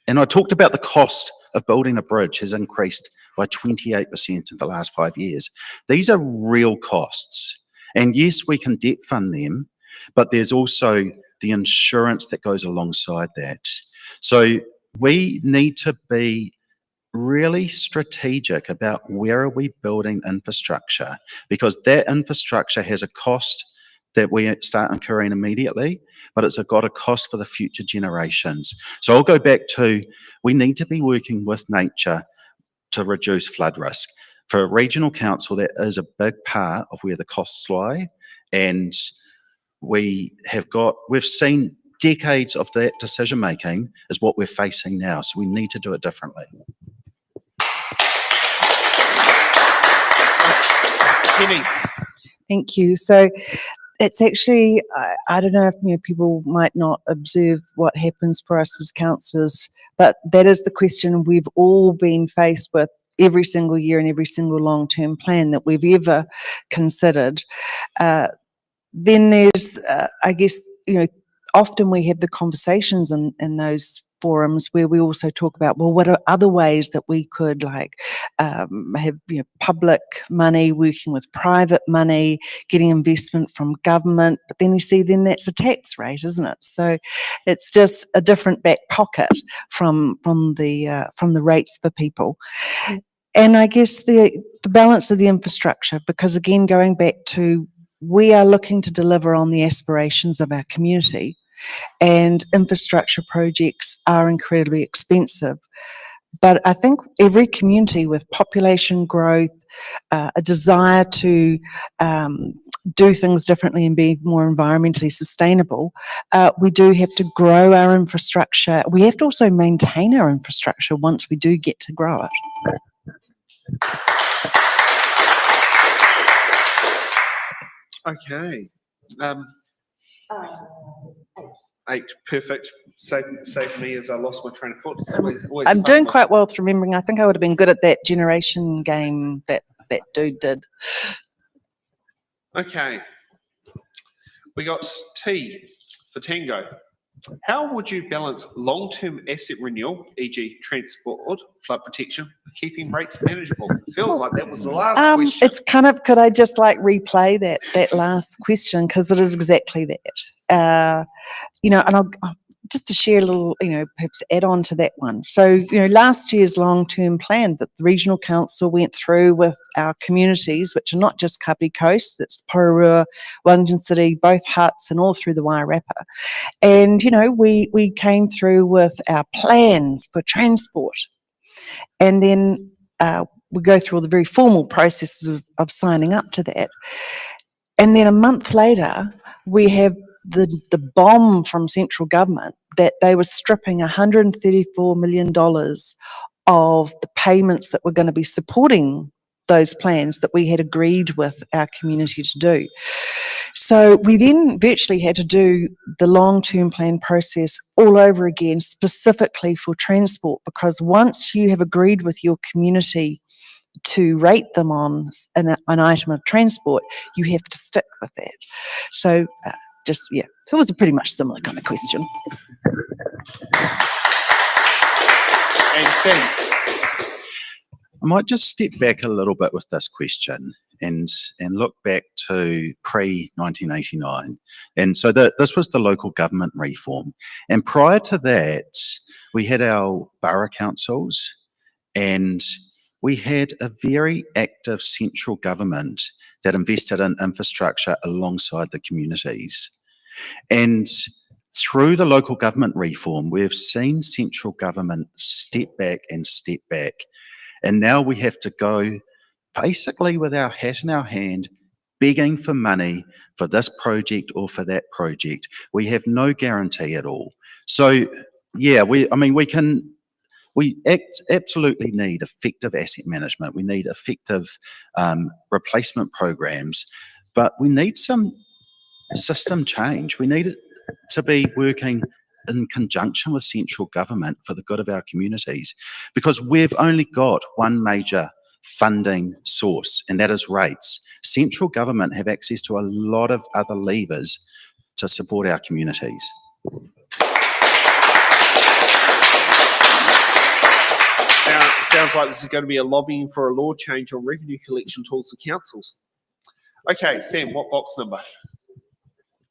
and I talked about the cost of building a bridge has increased by 28% in the last 5 years. These are real costs. And yes, we can debt fund them, but there's also the insurance that goes alongside that. So we need to be really strategic about where are we building infrastructure, because that infrastructure has a cost that we start incurring immediately, but it's got a cost for the future generations. So I'll go back to, we need to be working with nature to reduce flood risk. For a regional council, that is a big part of where the costs lie. And we've seen decades of that decision making is what we're facing now. So we need to do it differently. Penny. Thank you. So it's actually, I don't know if people might not observe what happens for us as councillors, but that is the question we've all been faced with every single year and every single long-term plan that we've ever considered. Then there's, I guess, often we have the conversations in those forums where we also talk about, well, what are other ways that we could have public money working with private money, getting investment from government, but then you see then that's a tax rate, isn't it? So it's just a different back pocket from the rates for people. And I guess the balance of the infrastructure, because again, going back to, we are looking to deliver on the aspirations of our community, and infrastructure projects are incredibly expensive. But I think every community with population growth, a desire to do things differently and be more environmentally sustainable, we do have to grow our infrastructure. We have to also maintain our infrastructure once we do get to grow it. Okay. 8, perfect. Save me as I lost my train of thought. It's always I'm fun. doing quite well with remembering. I think I would have been good at that generation game that dude did. Okay. We got T for Tango. How would you balance long-term asset renewal, e.g. transport, flood protection, keeping rates manageable? Feels like that was the last question. It's kind of, could I just replay that last question, because it is exactly that. And I'll just to share a little, perhaps add on to that one. So, last year's long-term plan that the Regional Council went through with our communities, which are not just Kapiti Coast, that's Pororua, Wellington City, both Huts, and all through the Wairarapa. And, we came through with our plans for transport. And then we go through all the very formal processes of signing up to that. And then a month later, we have the bomb from central government that they were stripping $134 million of the payments that were going to be supporting those plans that we had agreed with our community to do. So we then virtually had to do the long-term plan process all over again, specifically for transport, because once you have agreed with your community to rate them on an item of transport, you have to stick with that. So so it was a pretty much similar kind of question. And Sam. I might just step back a little bit with this question and look back to pre-1989. And so this was the local government reform. And prior to that, we had our borough councils, and we had a very active central government that invested in infrastructure alongside the communities. And through the local government reform, we've seen central government step back and step back. And now we have to go basically with our hat in our hand, begging for money for this project or for that project. We have no guarantee at all. So, yeah, we absolutely need effective asset management. We need effective replacement programs, but we need some system change. We need it to be working in conjunction with central government for the good of our communities, because we've only got one major funding source, and that is rates. Central government have access to a lot of other levers to support our communities. Sounds like this is going to be a lobbying for a law change on revenue collection tools for councils. Okay, Sam, what box number?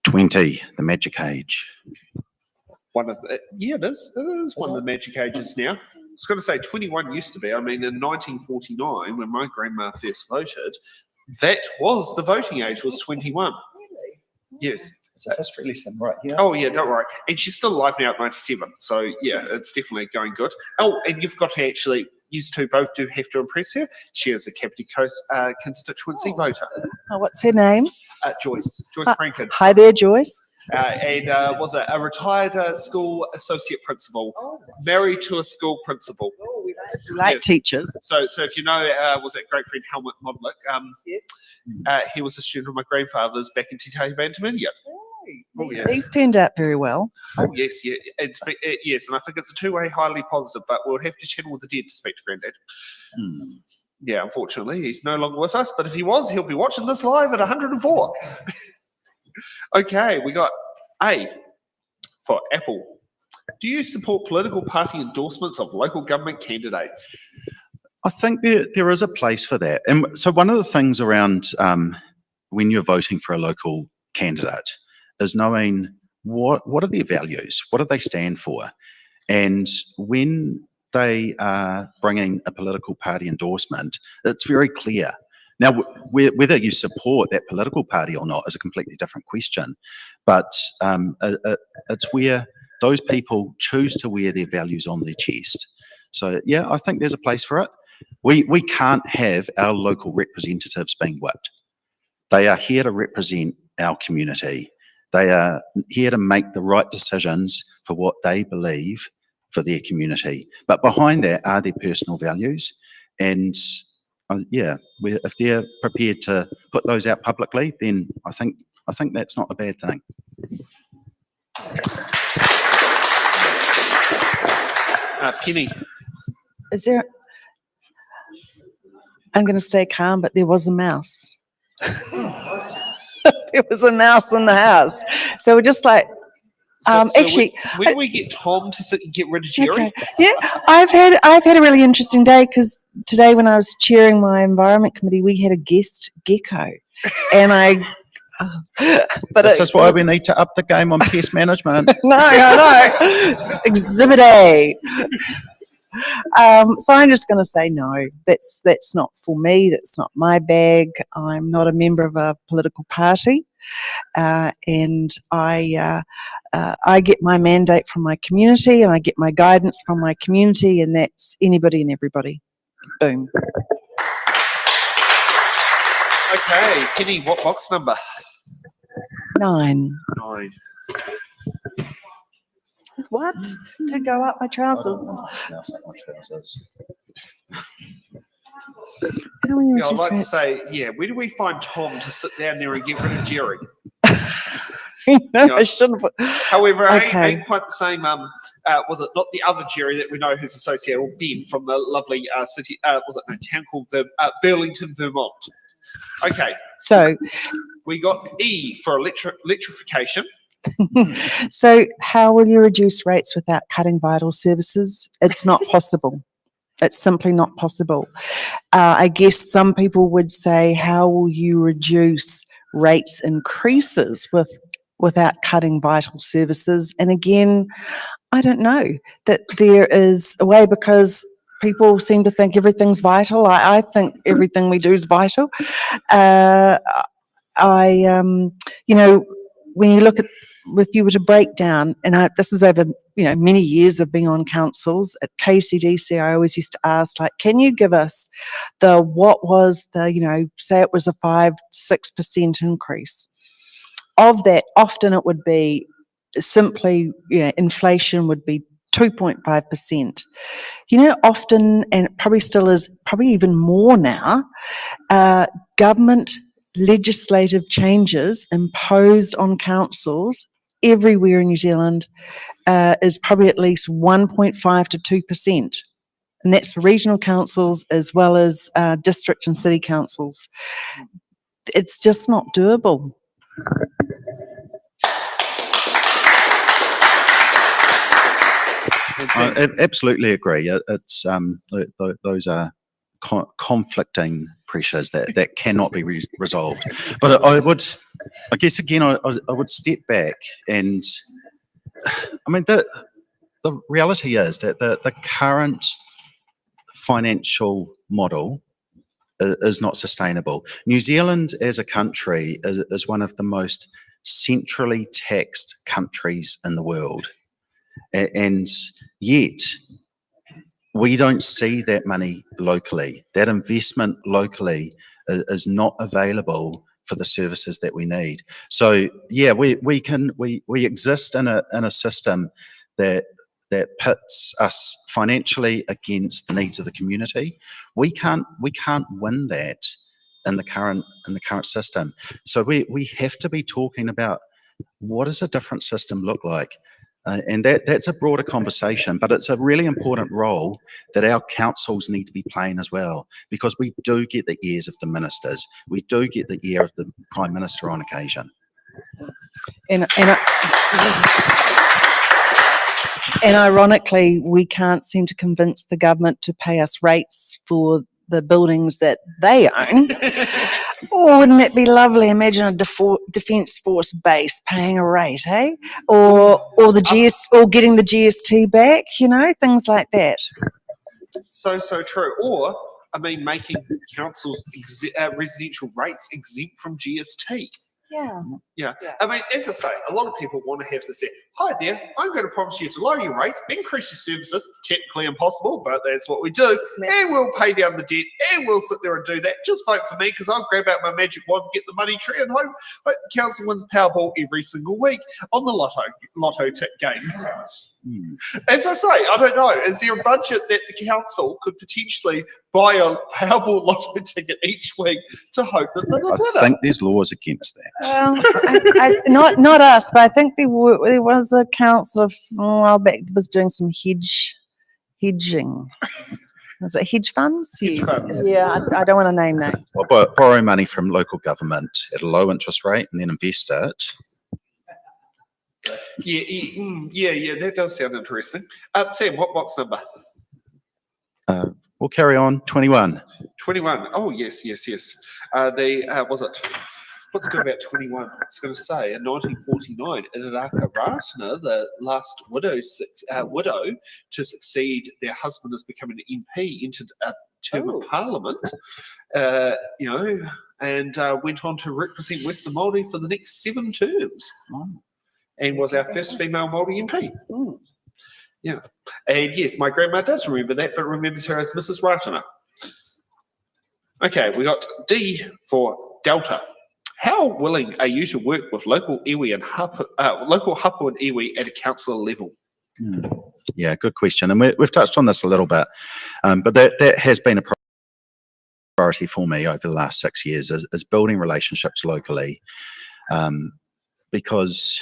20, the magic age. Yeah, it is. It is one of the magic ages now. I was going to say 21 used to be. I mean, in 1949, when my grandma first voted, that was the voting age, was 21. Really? Yes. It's a history lesson right here. Oh, yeah, don't worry. And she's still alive now at 97. So, yeah, it's definitely going good. Oh, and you've got to actually, you two both do have to impress her. She is a Kapiti Coast constituency voter. Oh, what's her name? Joyce Prankins. Hi there, Joyce. And was a retired school associate principal, married to a school principal. Oh, we like teachers. So if you know, was that great friend Helmut Modlick? Yes. He was a student of my grandfather's back in Te Bantamania. Oh, yes. These turned out very well. Oh, yes, yeah. Yes, and I think it's a two-way highly positive, but we'll have to channel the dead to speak to Granddad. Yeah, unfortunately, he's no longer with us, but if he was, he'll be watching this live at 104. Okay, we got A for Apple. Do you support political party endorsements of local government candidates? I think there is a place for that. And so one of the things around when you're voting for a local candidate is knowing what are their values, what do they stand for? And when they are bringing a political party endorsement, it's very clear. Now, whether you support that political party or not is a completely different question, but it's where those people choose to wear their values on their chest. So, yeah, I think there's a place for it. We can't have our local representatives being whipped. They are here to represent our community. They are here to make the right decisions for what they believe for their community. But behind that are their personal values. And yeah, if they're prepared to put those out publicly, then I think that's not a bad thing. Penny. Is there? I'm going to stay calm, but there was a mouse. There was a mouse in the house, so we're just like. Actually, where do we get Tom to sit and get rid of Jerry? Okay. Yeah, I've had a really interesting day, because today when I was chairing my environment committee, we had a guest gecko, and I. But this is why we need to up the game on pest management. No, I know. Exhibit A. So I'm just going to say no. That's not for me. That's not my bag. I'm not a member of a political party, and I get my mandate from my community, and I get my guidance from my community, and that's anybody and everybody. Boom. Okay, Penny, what box number? 9. 9. What? To go up my trousers? Yeah, I'd like to say, yeah, where do we find Tom to sit down there and get rid of Jerry? I shouldn't have. However, Okay. ain't quite the same. Was it not the other Jerry that we know who's associated, or Ben from the lovely city? Was it no town called Burlington, Vermont? Okay. So, we got E for electrification. So how will you reduce rates without cutting vital services? It's not possible. It's simply not possible. I guess some people would say, how will you reduce rates increases without cutting vital services? And again, I don't know that there is a way, because people seem to think everything's vital. I think everything we do is vital. You know, when you look at, if you were to break down, and this is over, you know, many years of being on councils at KCDC, I always used to ask, like, can you give us what was the, you know, say it was a 5-6% increase. Of that, often it would be simply, you know, inflation would be 2.5%. You know, often, and it probably still is, probably even more now, government legislative changes imposed on councils everywhere in New Zealand is probably at least 1.5 to 2%. And that's for regional councils as well as district and city councils. It's just not doable. I absolutely agree. It's those are conflicting pressures that cannot be resolved. But I guess again, I would step back, and I mean the reality is that the current financial model is not sustainable. New Zealand as a country is one of the most centrally taxed countries in the world. And yet, we don't see that money locally. That investment locally is not available for the services that we need. So, yeah, we exist in a system that pits us financially against the needs of the community. We can't win that in the current system. So we have to be talking about, what does a different system look like? And that's a broader conversation, but it's a really important role that our councils need to be playing as well, because we do get the ears of the ministers. We do get the ear of the Prime Minister on occasion. And ironically, we can't seem to convince the government to pay us rates for the buildings that they own. Oh, wouldn't that be lovely? Imagine a Defence Force base paying a rate, eh? Or getting the GST back, you know, things like that. So true. Or, I mean, making councils residential rates exempt from GST. Yeah. I mean, as I say, a lot of people want to have to say, hi there, I'm going to promise you to lower your rates, increase your services, technically impossible, but that's what we do, and we'll pay down the debt, and we'll sit there and do that. Just vote for me, because I'll grab out my magic wand, get the money tree, and hope the council wins Powerball every single week on the lotto game. As I say, I don't know, is there a budget that the council could potentially buy a Powerball lotto ticket each week to hope that they're the winner? I think there's laws against that. Well, not us, but I think there was a council a while back that was doing some hedging. Was it hedge funds? Hedge funds. Yeah, I don't want to name names. Well, borrow money from local government at a low interest rate and then invest it. Yeah, that does sound interesting. Sam, what box number? We'll carry on. 21. 21. Oh, yes. What's good about 21? I was going to say, in 1949, Inaraka Ratana, the last widow to succeed their husband as becoming an MP, entered a term of parliament, and went on to represent Western Māori for the next 7 terms. And was our first female Māori MP. Yeah. And yes, my grandma does remember that, but remembers her as Mrs. Ratana. Okay, we got D for Delta. How willing are you to work with local iwi and local hapu and iwi at a councillor level? Yeah, good question. And we've touched on this a little bit, but that has been a priority for me over the last 6 years, is building relationships locally, because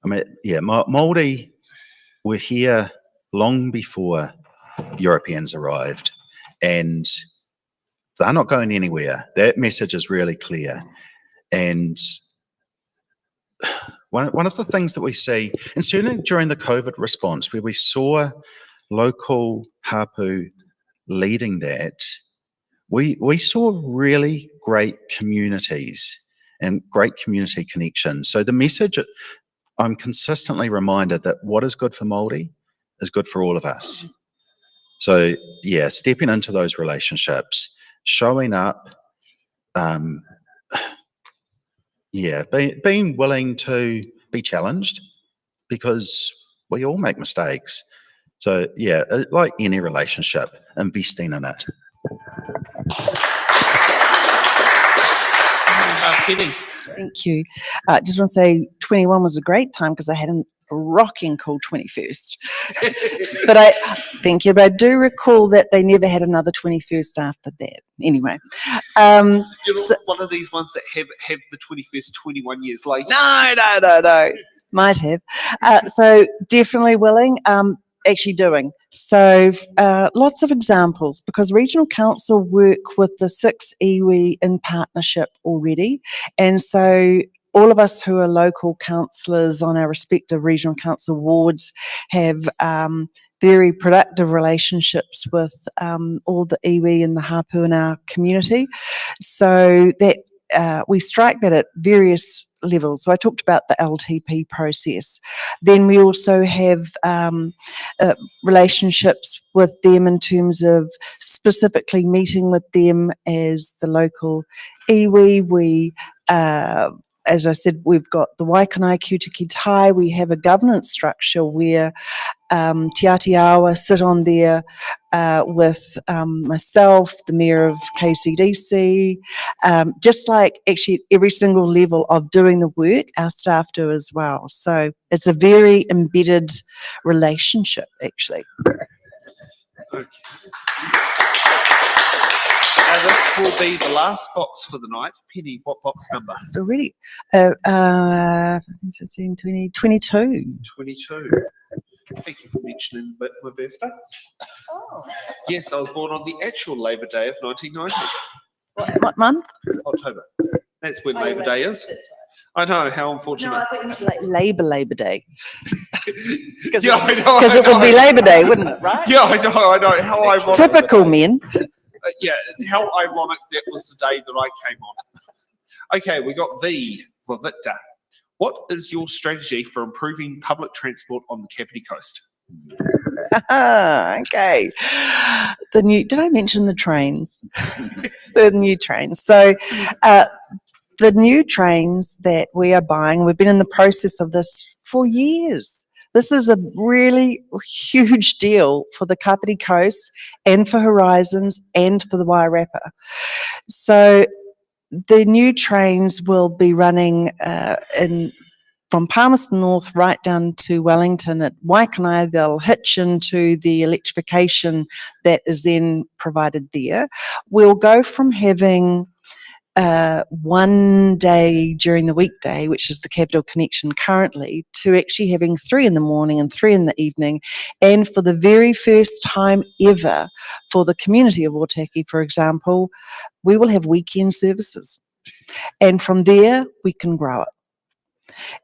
I mean, yeah, Māori were here long before Europeans arrived, and they're not going anywhere. That message is really clear. And one of the things that we see, and certainly during the COVID response, where we saw local hapu leading that, we saw really great communities and great community connections. So the message, I'm consistently reminded that what is good for Māori is good for all of us. So yeah, stepping into those relationships, showing up, being willing to be challenged, because we all make mistakes. So yeah, like any relationship, investing in it. Penny. Thank you. Just want to say 21 was a great time because I had a rocking cool 21st. Thank you, but I do recall that they never had another 21st after that. Anyway. You're not one of these ones that have the 21st 21 years later. No. Might have. So definitely willing, actually doing. So lots of examples, because Regional Council work with the 6 iwi in partnership already. And so all of us who are local councillors on our respective Regional Council wards have very productive relationships with all the iwi and the hapu in our community. So that we strike that at various levels. So I talked about the LTP process. Then we also have relationships with them in terms of specifically meeting with them as the local iwi. We as I said, we've got the Waikanai Kutiki Tai. We have a governance structure where Te Atiawa sit on there with myself, the Mayor of KCDC, just like actually every single level of doing the work, our staff do as well. So it's a very embedded relationship, actually. Okay. This will be the last box for the night. Penny, what box number? It's already 15, 20, 22. 22. Thank you for mentioning my birthday. Oh. Yes, I was born on the actual Labour Day of 1990. What month? October. That's when Labour Day is. I know, how unfortunate. No, I think it was like Labour Day. Because yeah, it would be Labour Day, wouldn't it, right? Yeah, I know. How ironic. Typical men. Yeah, how ironic that was the day that I came on. Okay, we got V for Victor. What is your strategy for improving public transport on the Kapiti Coast? Okay. Did I mention the trains? The new trains. So the new trains that we are buying, we've been in the process of this for years. This is a really huge deal for the Kapiti Coast and for Horizons and for the Wairarapa. So the new trains will be running from Palmerston North right down to Wellington. At Waikanai, they'll hitch into the electrification that is then provided there. We'll go from having 1 day during the weekday, which is the Capital Connection currently, to actually having 3 in the morning and 3 in the evening. And for the very first time ever for the community of Otaki, for example, we will have weekend services. And from there, we can grow it.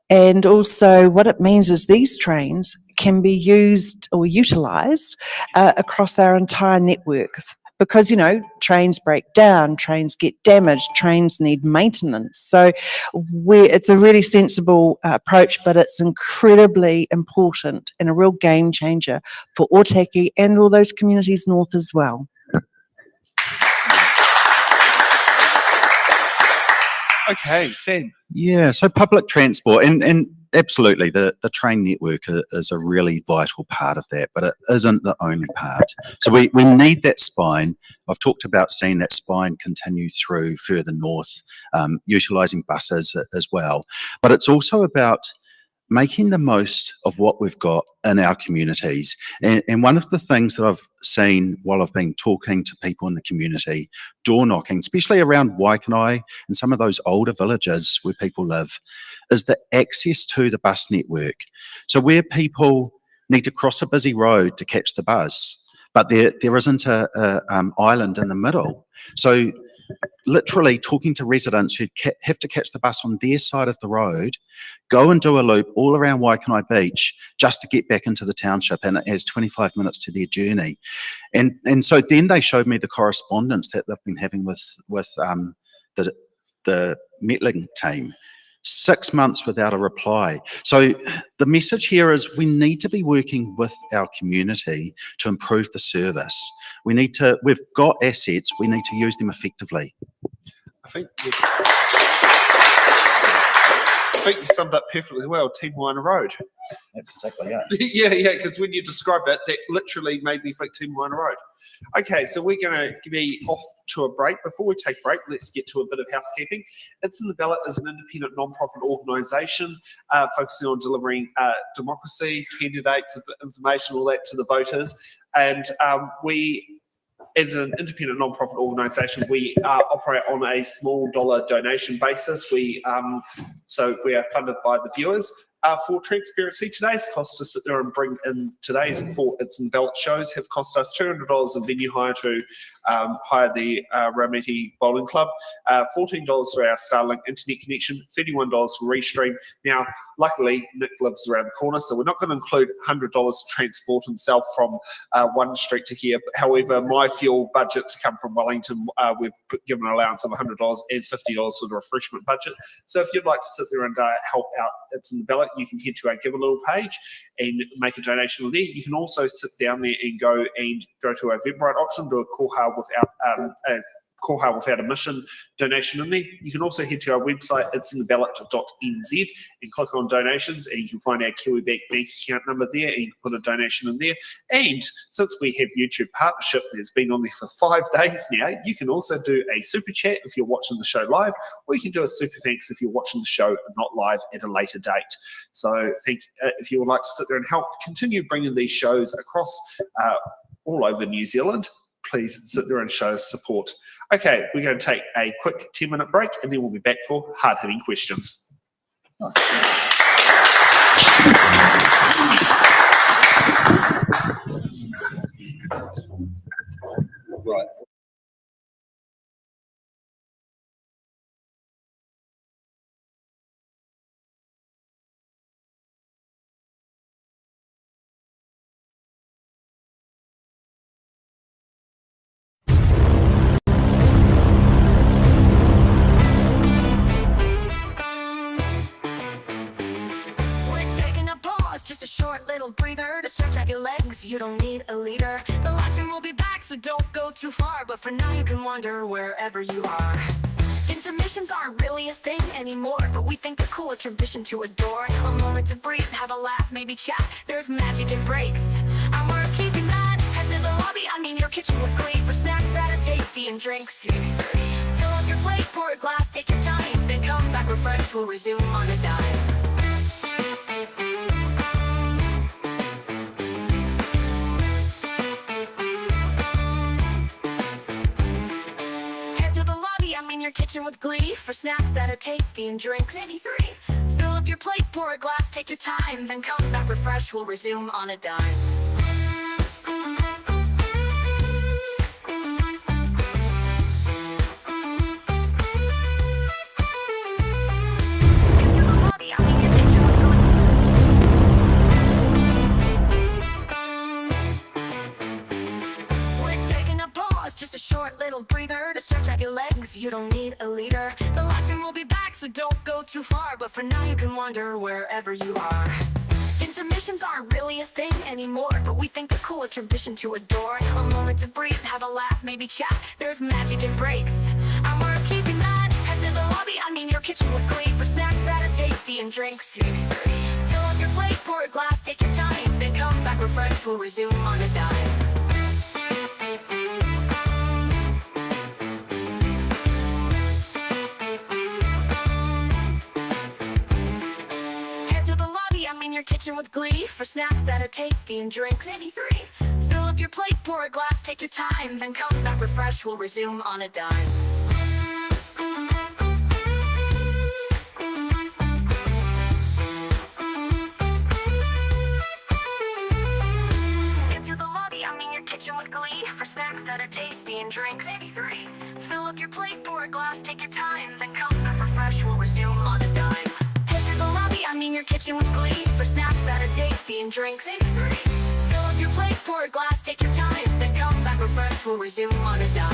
And also what it means is these trains can be used or utilised across our entire network. Because, you know, trains break down, trains get damaged, trains need maintenance. So it's a really sensible approach, but it's incredibly important and a real game changer for Otaki and all those communities north as well. Okay, Sam. Yeah, so public transport and absolutely the train network is a really vital part of that, but it isn't the only part. So we need that spine. I've talked about seeing that spine continue through further north, utilising buses as well. But it's also about making the most of what we've got in our communities. And one of the things that I've seen while I've been talking to people in the community, door knocking, especially around Waikanai and some of those older villages where people live, is the access to the bus network. So where people need to cross a busy road to catch the bus, but there isn't a island in the middle. So literally talking to residents who have to catch the bus on their side of the road, go and do a loop all around Waikanai Beach just to get back into the township, and it has 25 minutes to their journey. And so then they showed me the correspondence that they've been having with the Metling team, 6 months without a reply. So the message here is we need to be working with our community to improve the service. We've got assets, we need to use them effectively. I think you summed up perfectly well, Team Winer Road. That's exactly it. yeah, because when you described it, that literally made me think Team Winer Road. Okay, so we're going to be off to a break. Before we take a break, let's get to a bit of housekeeping. It's in the Ballot is an independent non-profit organisation focusing on delivering democracy, candidates, information, all that to the voters. And we, as an independent non-profit organisation, we operate on a small dollar donation basis. So we are funded by the viewers. For transparency, today's cost to sit there and bring in today's It's in Ballot shows have cost us $200 in venue hire to hire the Raumati Bowling Club, $14 for our Starlink internet connection, $31 for Restream. Now, luckily, Nick lives around the corner, so we're not going to include $100 to transport himself from one street to here. However, my fuel budget to come from Wellington, we've given an allowance of $100 and $50 for the refreshment budget. So if you'd like to sit there and help out It's in the Ballot, you can head to our Give a Little page and make a donation there. You can also sit down there and go to our Eventbrite option, do a koha without a mission donation in there. You can also head to our website, it'sintheballot.nz, and click on donations, and you can find our Kiwibank bank account number there, and you can put a donation in there. And since we have YouTube partnership that's been on there for 5 days now, you can also do a super chat if you're watching the show live, or you can do a super thanks if you're watching the show not live at a later date. So if you would like to sit there and help continue bringing these shows across all over New Zealand, please sit there and show us support. Okay, we're going to take a quick 10-minute break, and then we'll be back for hard-hitting questions. Right. Just a short little breather to stretch out your legs. You don't need a leader. The live stream will be back, so don't go too far. But for now, you can wander wherever you are. Intermissions aren't really a thing anymore, but we think they're cool, a tradition to adore. A moment to breathe, have a laugh, maybe chat. There's magic in breaks, and we're keeping that. Head to the lobby, your kitchen with glee, for snacks that are tasty and drinks. Fill up your plate, pour a glass, take your time, then come back refreshed. We'll resume on a dime. Your kitchen with glee, for snacks that are tasty and drinks. Maybe 3. Fill up your plate, pour a glass, take your time, then come back refreshed. We'll resume on a dime. Just a short little breather to stretch out your legs. You don't need a leader. The live stream will be back, so don't go too far. But for now, you can wander wherever you are. Intermissions aren't really a thing anymore, but we think they're cool, a tradition to adore. A moment to breathe, have a laugh, maybe chat. There's magic in breaks, and we're keeping that. Head to the lobby, your kitchen with glee, for snacks that are tasty and drinks. Fill up your plate, pour a glass, take your time, then come back refreshed. We'll resume on a dime. Your kitchen with glee, for snacks that are tasty and drinks. Maybe 3. Fill up your plate, pour a glass, take your time, then come back refreshed. We'll resume on a dime. Into the lobby, your kitchen with glee, for snacks that are tasty and drinks. Maybe 3. Fill up your plate, pour a glass, take your time, then come back refreshed. We'll resume on a dime. The lobby, your kitchen with glee, for snacks that are tasty and drinks. Maybe 3. Fill up your plate, pour a glass, take your time, then come back refreshed. We'll resume on a dime.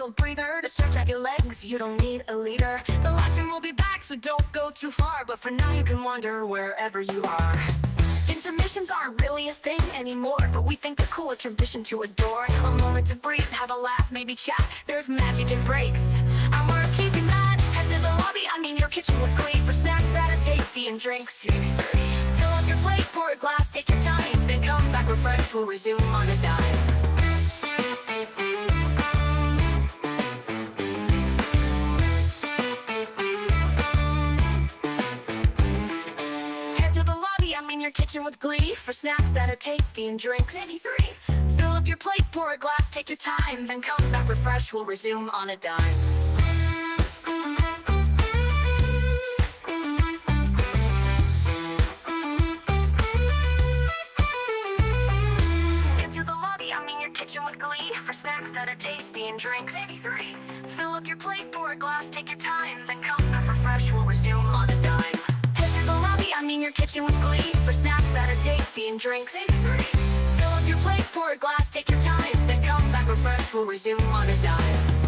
little breather to stretch out your legs. You don't need a leader. The live stream will be back, so don't go too far. But for now you can wander wherever you are. Intermissions aren't really a thing anymore, but we think they're cool, a tradition to adore. A moment to breathe, have a laugh, maybe chat. There's magic in breaks, and we're keeping that. Head to the lobby, I mean your kitchen with glee, for snacks that are tasty and drinks. Fill up your plate, pour a glass, take your time, then come back refreshed, we'll resume on a dime. Your kitchen with glee, for snacks that are tasty and drinks. Maybe 3. Fill up your plate, pour a glass, take your time, then come back refreshed, we'll resume on a dime. Into the lobby, I mean your kitchen with glee, for snacks that are tasty and drinks. Maybe 3. Fill up your plate, pour a glass, take your time, then come back refreshed, we'll resume on a dime. I mean your kitchen with glee, for snacks that are tasty and drinks. Maybe 3. Fill up your plate, pour a glass, take your time, then come back refreshed, we'll resume on a dime.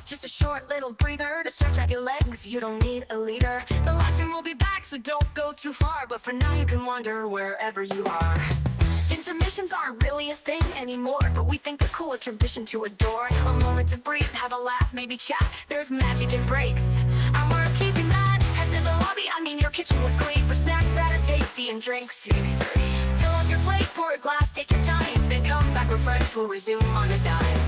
just a short little breather to stretch out your legs. You don't need a leader. The live stream will be back, so don't go too far. But for now you can wander wherever you are. Into Intermissions aren't really a thing anymore, but we think they're cool, a tradition to adore. A moment to breathe, have a laugh, maybe chat. There's magic in breaks, and we're keeping that. Head to the lobby, I mean your kitchen with glee, for snacks that are tasty and drinks. Fill up your plate, pour a glass, take your time, then come back refreshed, we'll resume on a dime.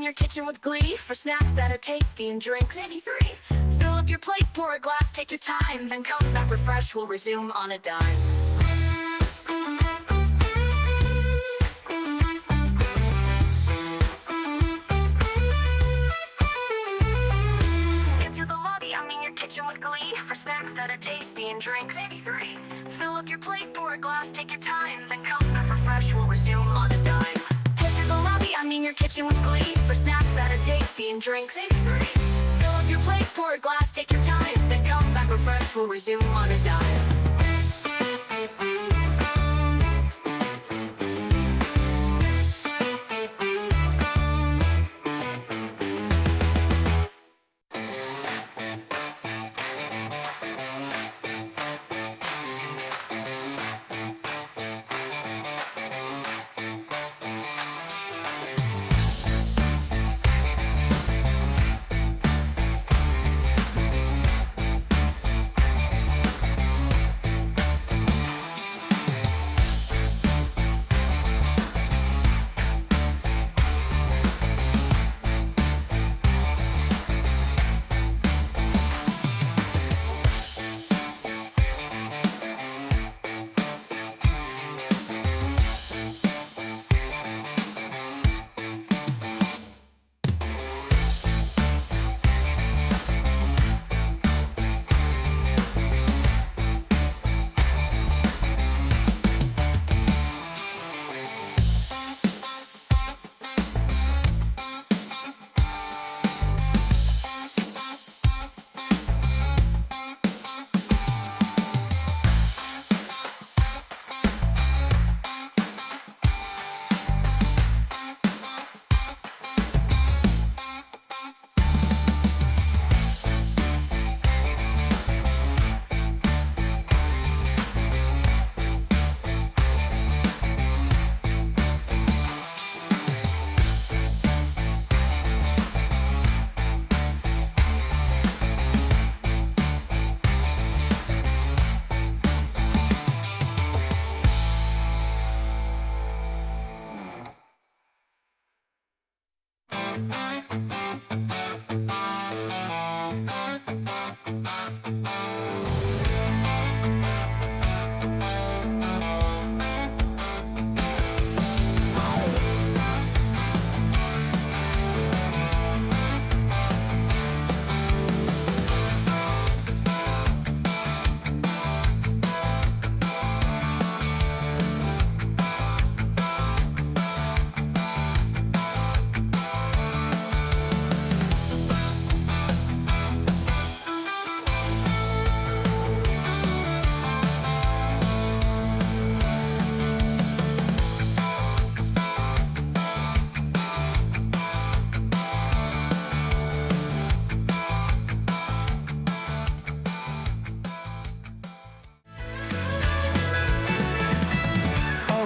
Your kitchen with glee, for snacks that are tasty and drinks. Maybe 3. Fill up your plate, pour a glass, take your time, then come back refreshed, we'll resume on a dime. Into the lobby, I mean your kitchen with glee, for snacks that are tasty and drinks. Maybe 3. Fill up your plate, pour a glass, take your time, then come back refreshed, we'll resume on a dime. The lobby, I mean your kitchen with glee, for snacks that are tasty and drinks. Maybe 3. Fill up your plate, pour a glass, take your time, then come back refreshed, we'll resume on a dime.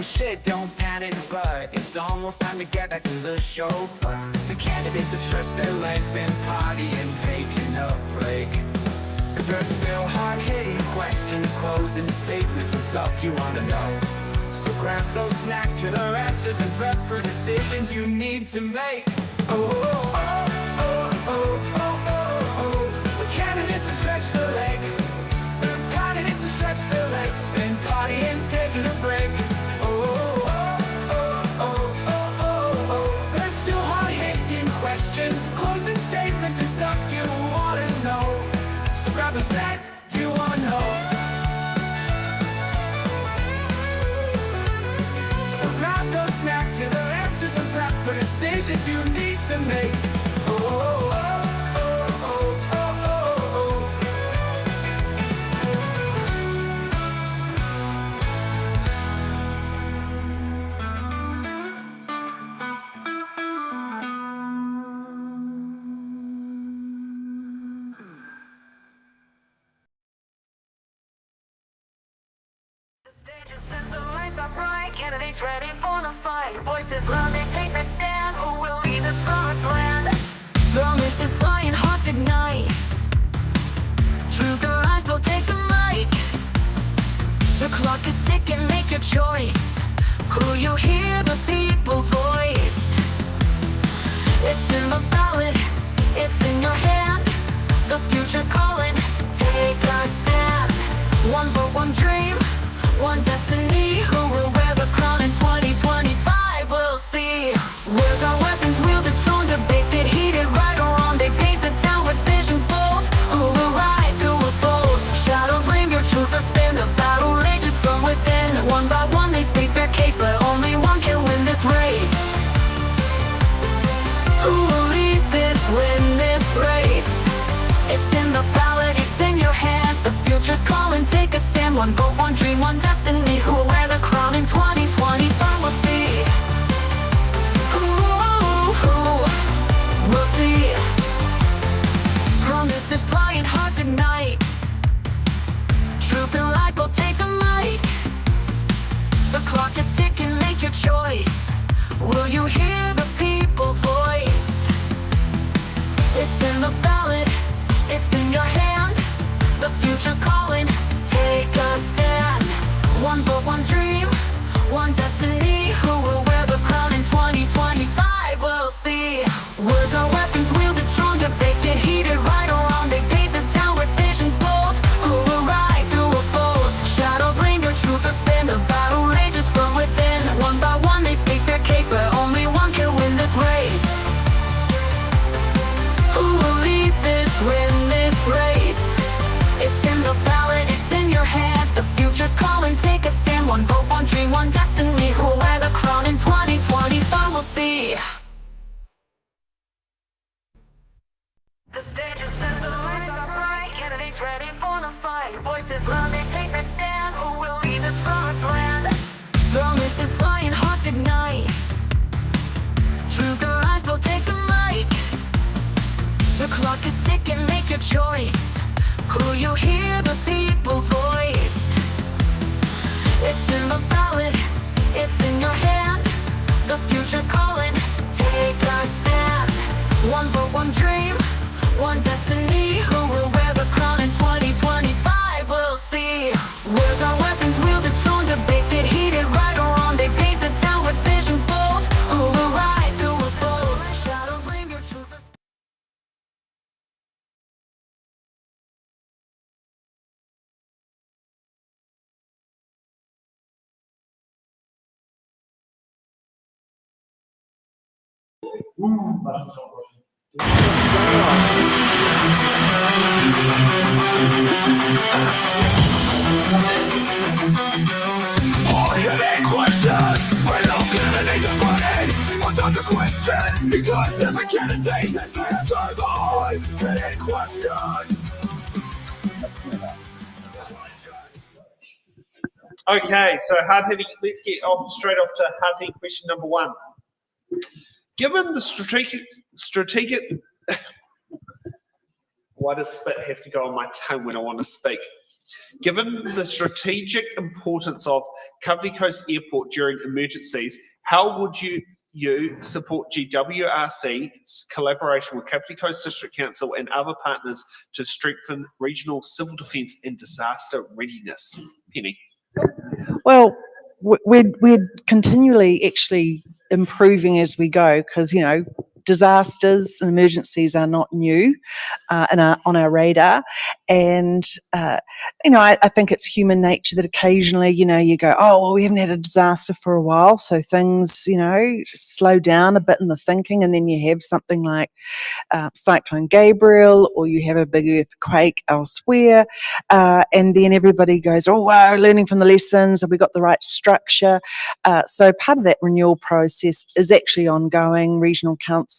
shit, don't panic, but it's almost time to get back to the show. The candidates have stretched their legs, been partying, taking a break. Cause there's still hard-hitting questions, closing statements and stuff you wanna know. So grab those snacks for their answers and prep for decisions you need to make. Oh, oh, oh, oh, oh, oh, oh, oh. The candidates have stretched their leg. The candidates have stretched their legs, been partying, taking a break. Oh, oh, oh, oh, oh, oh, oh. There's still hard-hitting questions, closing statements and stuff you wanna know. So grab the snack you wanna know. So grab those snacks, hear their answers and prep for decisions you need to make. Oh, oh, oh, oh, oh, oh, oh. Candidates ready for the fight. Voices loudly take the stand. Who will lead this promised land? The mist is flying, hearts ignite. Truth or lies will take the mic. The clock is ticking, make your choice. Who you hear, the people's voice. It's in the ballot, it's in your hand. The future's calling, take a stand. One vote, one dream, one destiny. Who will wear the crown in 2025? We'll see. Words are weapons, wielded strong. Debates get heated, right or wrong. They paint the town with visions bold. Who will rise, who will fold? Shadows linger, truth will spin. The battle rages from within. One by one they state their case, but only one can win this race. Who will lead this, win this race? It's in the ballot, it's in your hand. The future's calling, take a stand. One vote, one dream, one destiny. Who will wear the crown in 2025? We'll see. We'll see. Promises flying, hearts ignite. Truth and lies will take the mic. The clock is ticking, make your choice. Will you hear the people's voice? It's in the ballot, it's in your hand. The future's calling, take a stand. One vote, one dream, one destiny. Who will wear the crown in 2025? We'll see. Words are weapons, wielded strong. Debates get heated, right or wrong. They paint the town with visions bold. Who will rise, who will fold? Shadows linger, truth will spin. The battle rages from within. One by one they state their case, but only one can win this race. Who will lead this, win this race? It's in the ballot, it's in your hand. The future's calling, take a stand. One vote, one dream, one destiny. Who will wear the crown in 2025? We'll see. The stage is set, the lights are bright. Candidates ready for the fight. Voices loud, they take the stand. Who will lead this promised land? The mist is flying, hearts ignite. Truth or lies will take the mic. The clock is ticking, make your choice. Who you hear, the people's voice. It's in the ballot, it's in your hand. The future's calling, take a stand. One vote, one dream, one destiny. Who will wear the crown in 2025? We'll see. Words are weapons, wielded strong. Debates get heated, right or wrong. They paint the town with visions bold. Who will rise, who will fold? Shadows linger, truth will spin. Hard-hitting questions, when all candidates are running. One does a question, because every candidate has an answer. The hard-hitting questions. Okay, so hard-hitting, let's get straight off to hard-hitting question number one. Given the strategic why does spit have to go on my tongue when I want to speak? Given the strategic importance of Kapiti Coast Airport during emergencies, how would you support GWRC's collaboration with Kapiti Coast District Council and other partners to strengthen regional civil defence and disaster readiness? Penny. Well, we're continually actually improving as we go because, disasters and emergencies are not new and are on our radar. And, I think it's human nature that occasionally, you go, oh, well, we haven't had a disaster for a while. So things, slow down a bit in the thinking. And then you have something like Cyclone Gabriel, or you have a big earthquake elsewhere. And then everybody goes, oh, wow, learning from the lessons. Have we got the right structure? So part of that renewal process is actually ongoing. Regional Council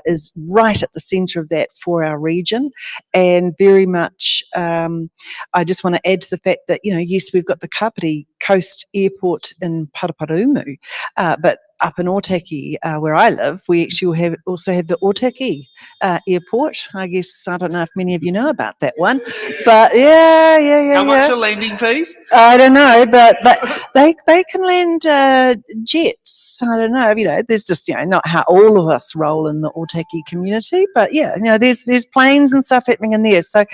is right at the centre of that for our region, and very much I just want to add to the fact that yes, we've got the Kapiti Coast Airport in Paraparumu, but up in Otaki, where I live, we actually also have the Otaki airport. I guess, I don't know if many of you know about that one, but yeah. How much are landing fees? I don't know, but they can land jets. I don't know, there's just, not how all of us roll in the Otaki community, but yeah, there's planes and stuff happening in there. So,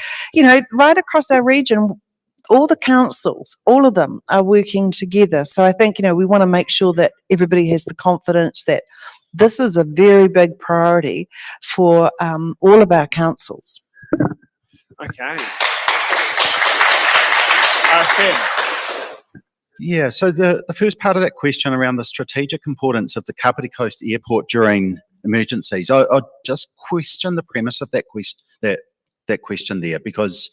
right across our region, all the councils, all of them are working together. So I think, we want to make sure that everybody has the confidence that this is a very big priority for all of our councils. Okay. Sam. Yeah, so the first part of that question around the strategic importance of the Kapiti Coast Airport during emergencies, I just question the premise of that question there, because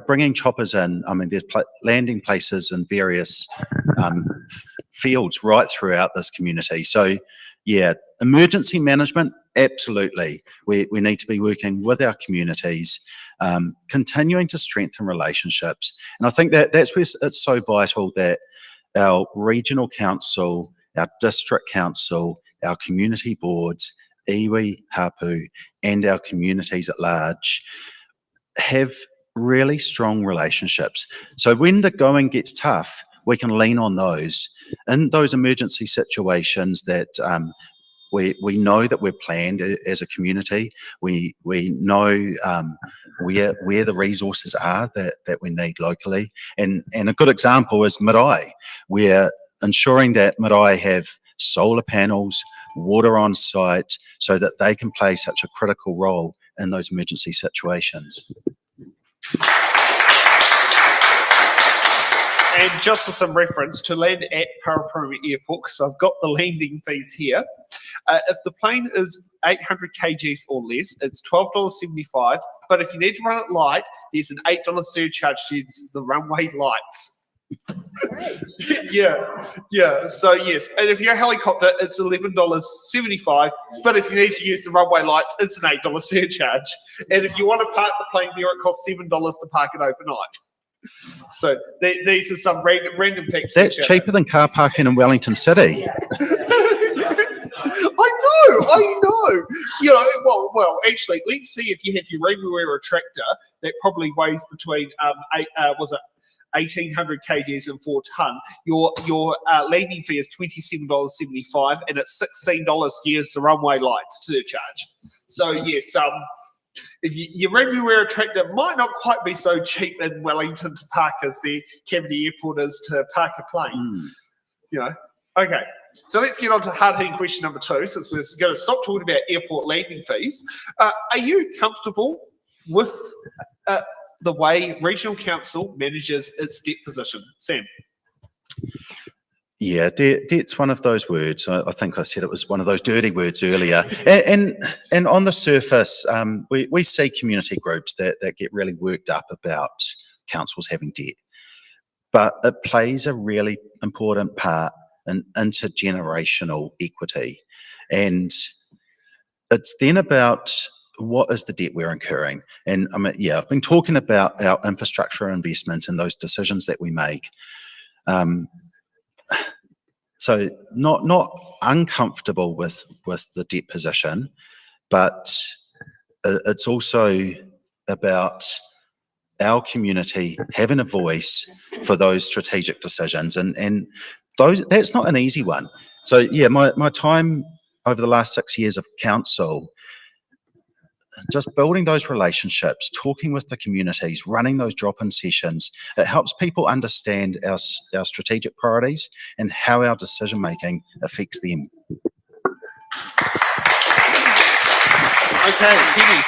bringing choppers in, there's landing places in various fields right throughout this community. So, yeah, emergency management, absolutely. We need to be working with our communities, continuing to strengthen relationships. And I think that's where it's so vital that our regional council, our district council, our community boards, iwi, hapu, and our communities at large have really strong relationships. So when the going gets tough, we can lean on those. In those emergency situations that we know that we're planned as a community, we know where the resources are that we need locally. And a good example is Marae. We're ensuring that Marae have solar panels, water on site, so that they can play such a critical role in those emergency situations. And just for some reference, to land at Paraparaumu Airport, because I've got the landing fees here, if the plane is 800 kgs or less, it's $12.75. But if you need to run it light, there's an $8 surcharge to use the runway lights. Yeah. So yes, and if you're a helicopter, it's $11.75. But if you need to use the runway lights, it's an $8 surcharge. And if you want to park the plane there, it costs $7 to park it overnight. So these are some random facts. That's cheaper than car parking in Wellington City. I know. Well, actually, let's see if you have your everywhere retractor that probably weighs between 1,800 kgs and 4 ton. Your landing fee is $27.75, and it's $16 to use the runway lights surcharge. So yes, if your everywhere retractor might not quite be so cheap in Wellington to park as the Kapiti Airport is to park a plane. Okay. So let's get on to hard-hitting question number 2, since we're going to stop talking about airport landing fees. Are you comfortable with the way regional council manages its debt position? Sam? Yeah, debt's one of those words. I think I said it was one of those dirty words earlier. And on the surface, we see community groups that get really worked up about councils having debt. But it plays a really important part in intergenerational equity. And it's then about what is the debt we're incurring. And I've been talking about our infrastructure investment and those decisions that we make. So not uncomfortable with the debt position, but it's also about our community having a voice for those strategic decisions, and that's not an easy one. So yeah, my time over the last 6 years of council, just building those relationships, talking with the communities, running those drop-in sessions, it helps people understand our strategic priorities and how our decision-making affects them. Okay, Penny.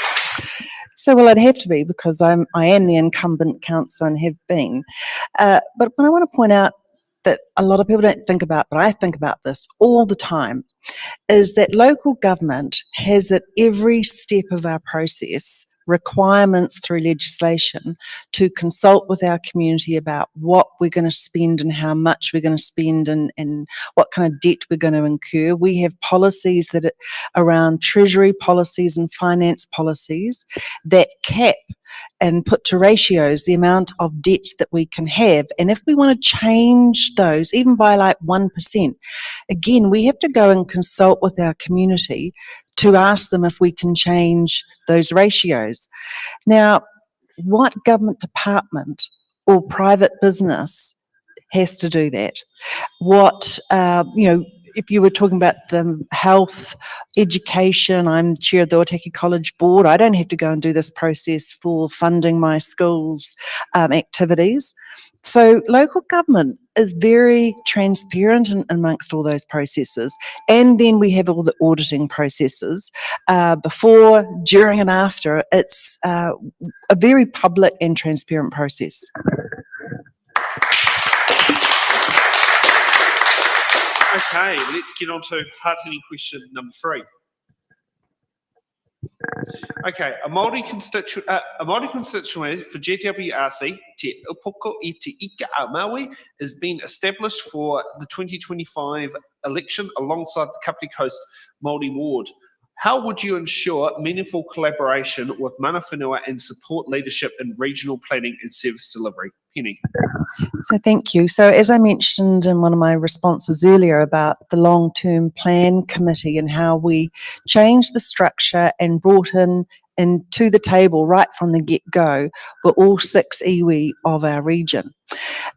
So, well, it'd have to be, because I am the incumbent councillor and have been. But what I want to point out that a lot of people don't think about, but I think about this all the time, is that local government has at every step of our process requirements through legislation to consult with our community about what we're going to spend and how much we're going to spend and what kind of debt we're going to incur. We have policies that are around treasury policies and finance policies that cap and put to ratios the amount of debt that we can have. And if we want to change those, even by like 1%, again, we have to go and consult with our community to ask them if we can change those ratios. Now, what government department or private business has to do that? What, if you were talking about the health, education, I'm chair of the Otaki College Board. I don't have to go and do this process for funding my school's activities. So local government is very transparent amongst all those processes. And then we have all the auditing processes before, during and after. It's a very public and transparent process. Okay, let's get on to hard-hitting question number 3. Okay, a Māori constituent for GWRC, Te Upoko I Te Ika a Maui, has been established for the 2025 election alongside the Kapiti Coast Māori Ward. How would you ensure meaningful collaboration with mana whenua and support leadership in regional planning and service delivery? Penny. So thank you. So as I mentioned in one of my responses earlier about the long-term plan committee and how we changed the structure and brought in to the table right from the get-go were all 6 iwi of our region.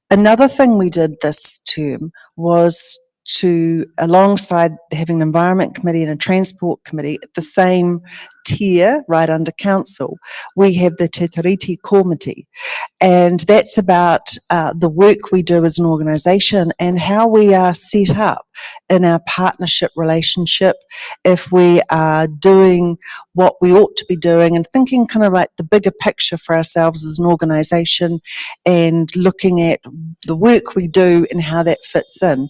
Another thing we did this term was to, alongside having an environment committee and a transport committee at the same tier right under council, we have the Te Tiriti Komiti. And that's about the work we do as an organisation and how we are set up in our partnership relationship, if we are doing what we ought to be doing and thinking kind of like the bigger picture for ourselves as an organisation and looking at the work we do and how that fits in.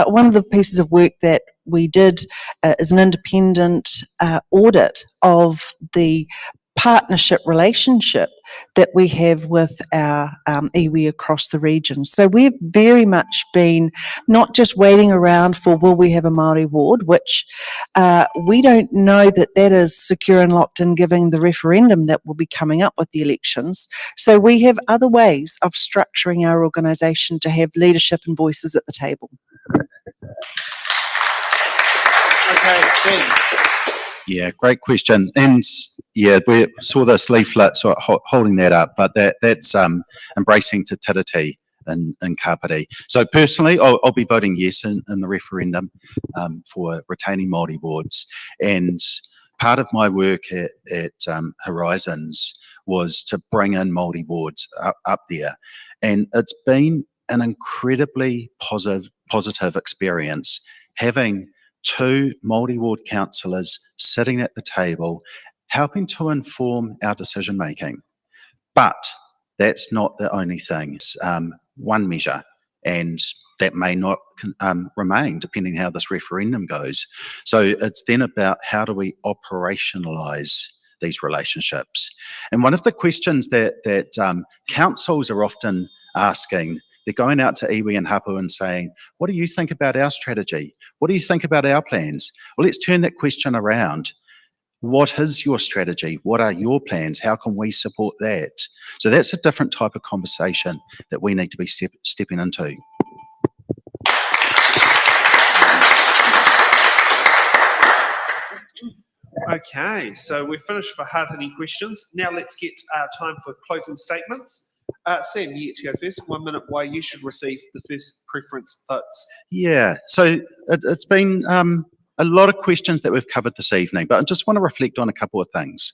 One of the pieces of work that we did is an independent audit of the partnership relationship that we have with our iwi across the region. So we've very much been not just waiting around for will we have a Māori ward, which we don't know that is secure and locked in given the referendum that will be coming up with the elections. So we have other ways of structuring our organisation to have leadership and voices at the table. Okay, Sam. Yeah, great question. And yeah, we saw this leaflet, so holding that up, but that's embracing Te Tiriti in Kapiti. So personally, I'll be voting yes in the referendum for retaining Māori wards. And part of my work at Horizons was to bring in Māori wards up there. And it's been an incredibly positive experience having 2 Māori ward councillors sitting at the table, helping to inform our decision making. But that's not the only thing. It's one measure, and that may not remain depending how this referendum goes. So it's then about how do we operationalise these relationships. And one of the questions that councils are often asking, they're going out to iwi and hapu and saying, what do you think about our strategy? What do you think about our plans? Well, let's turn that question around. What is your strategy? What are your plans? How can we support that? So that's a different type of conversation that we need to be stepping into. Okay, so we're finished for hard-hitting questions. Now let's get time for closing statements. Sam, you get to go first. 1 minute why you should receive the first preference votes. Yeah, so it's been a lot of questions that we've covered this evening, but I just want to reflect on a couple of things.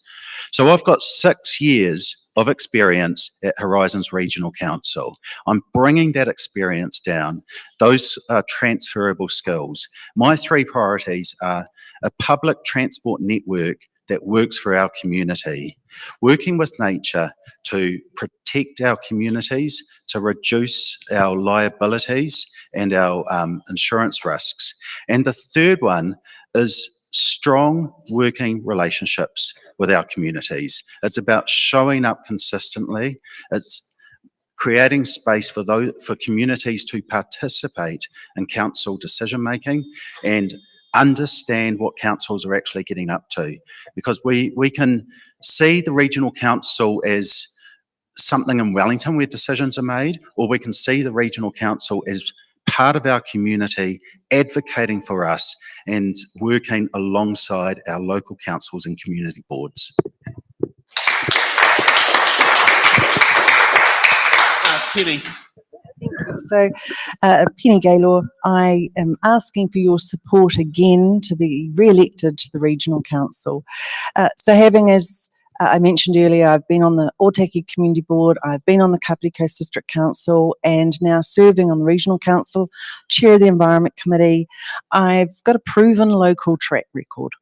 So I've got 6 years of experience at Horizons Regional Council. I'm bringing that experience down. Those are transferable skills. My 3 priorities are a public transport network that works for our community, working with nature to protect our communities, to reduce our liabilities and our insurance risks. And the third one is strong working relationships with our communities. It's about showing up consistently. It's creating space for communities to participate in council decision making and understand what councils are actually getting up to, because we can see the regional council as something in Wellington where decisions are made, or we can see the regional council as part of our community, advocating for us and working alongside our local councils and community boards. Penny. So, Penny Gaylor, I am asking for your support again to be re-elected to the Regional Council. So having, as I mentioned earlier, I've been on the Otaki Community Board, I've been on the Kapiti Coast District Council, and now serving on the Regional Council, Chair of the Environment Committee. I've got a proven local track record.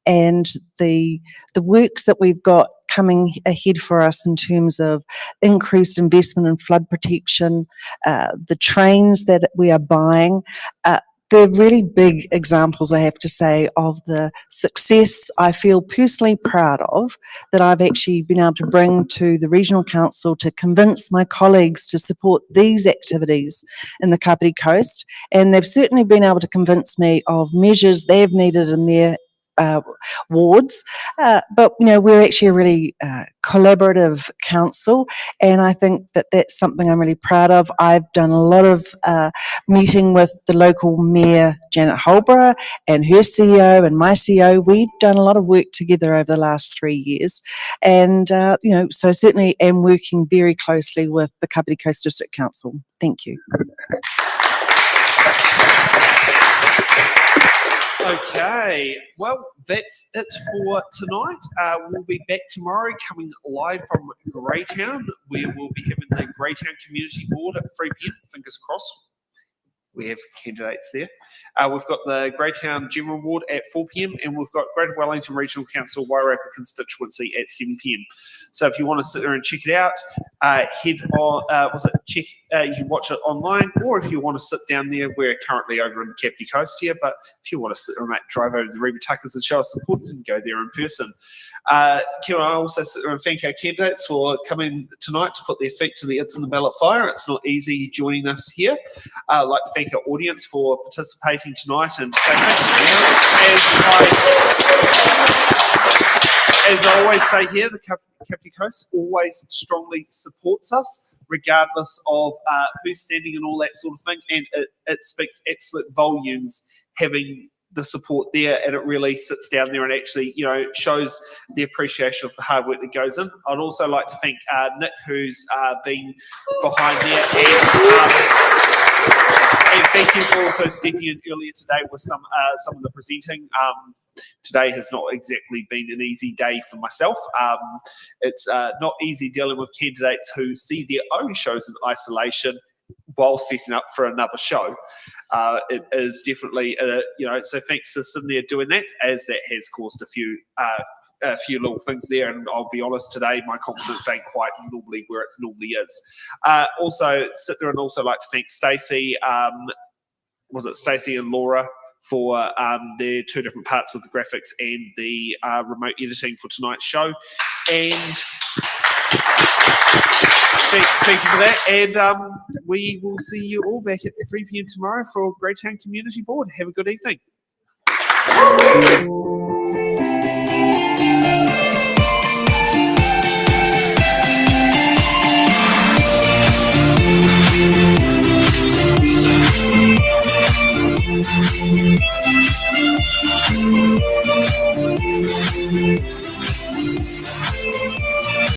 And the works that we've got coming ahead for us in terms of increased investment in flood protection, the trains that we are buying, they're really big examples, I have to say, of the success I feel personally proud of that I've actually been able to bring to the Regional Council to convince my colleagues to support these activities in the Kapiti Coast. And they've certainly been able to convince me of measures they've needed in their wards, but we're actually a really collaborative council, and I think that that's something I'm really proud of. I've done a lot of meeting with the local mayor, Janet Holborough, and her CEO and my CEO. We've done a lot of work together over the last 3 years, and so certainly am working very closely with the Kapiti Coast District Council. Thank you. Okay, well, that's it for tonight. We'll be back tomorrow, coming live from Greytown, where we'll be having the Greytown Community Board at 3 p.m. Fingers crossed. We have candidates there. We've got the Greytown General Ward at 4 p.m. and we've got Greater Wellington Regional Council Wairarapa Constituency at 7 p.m. So if you want to sit there and check it out, head on. You can watch it online, or if you want to sit down there, we're currently over in the Kapiti Coast here. But if you want to sit there and drive over to the Reebatuckers and show us support, you can go there in person. Can I also sit there and thank our candidates for coming tonight to put their feet to the It's in the Ballot fire. It's not easy joining us here. I'd like to thank our audience for participating tonight, and as I always say here, the Kapiti Coast always strongly supports us, regardless of who's standing and all that sort of thing, and it speaks absolute volumes having the support there, and it really sits down there and actually, shows the appreciation of the hard work that goes in. I'd also like to thank Nick, who's been behind there, and thank you for also stepping in earlier today with some of the presenting. Today has not exactly been an easy day for myself. It's not easy dealing with candidates who see their own shows in isolation while setting up for another show. It is definitely, so thanks to sitting there doing that, as that has caused a few little things there. And I'll be honest, today my confidence ain't quite normally where it normally is. Also sit there and also like to thank Stacey. Was it Stacey and Laura for their two different parts with the graphics and the remote editing for tonight's show. And thank you for that, and we will see you all back at 3 p.m. tomorrow for Greytown Community Board. Have a good evening.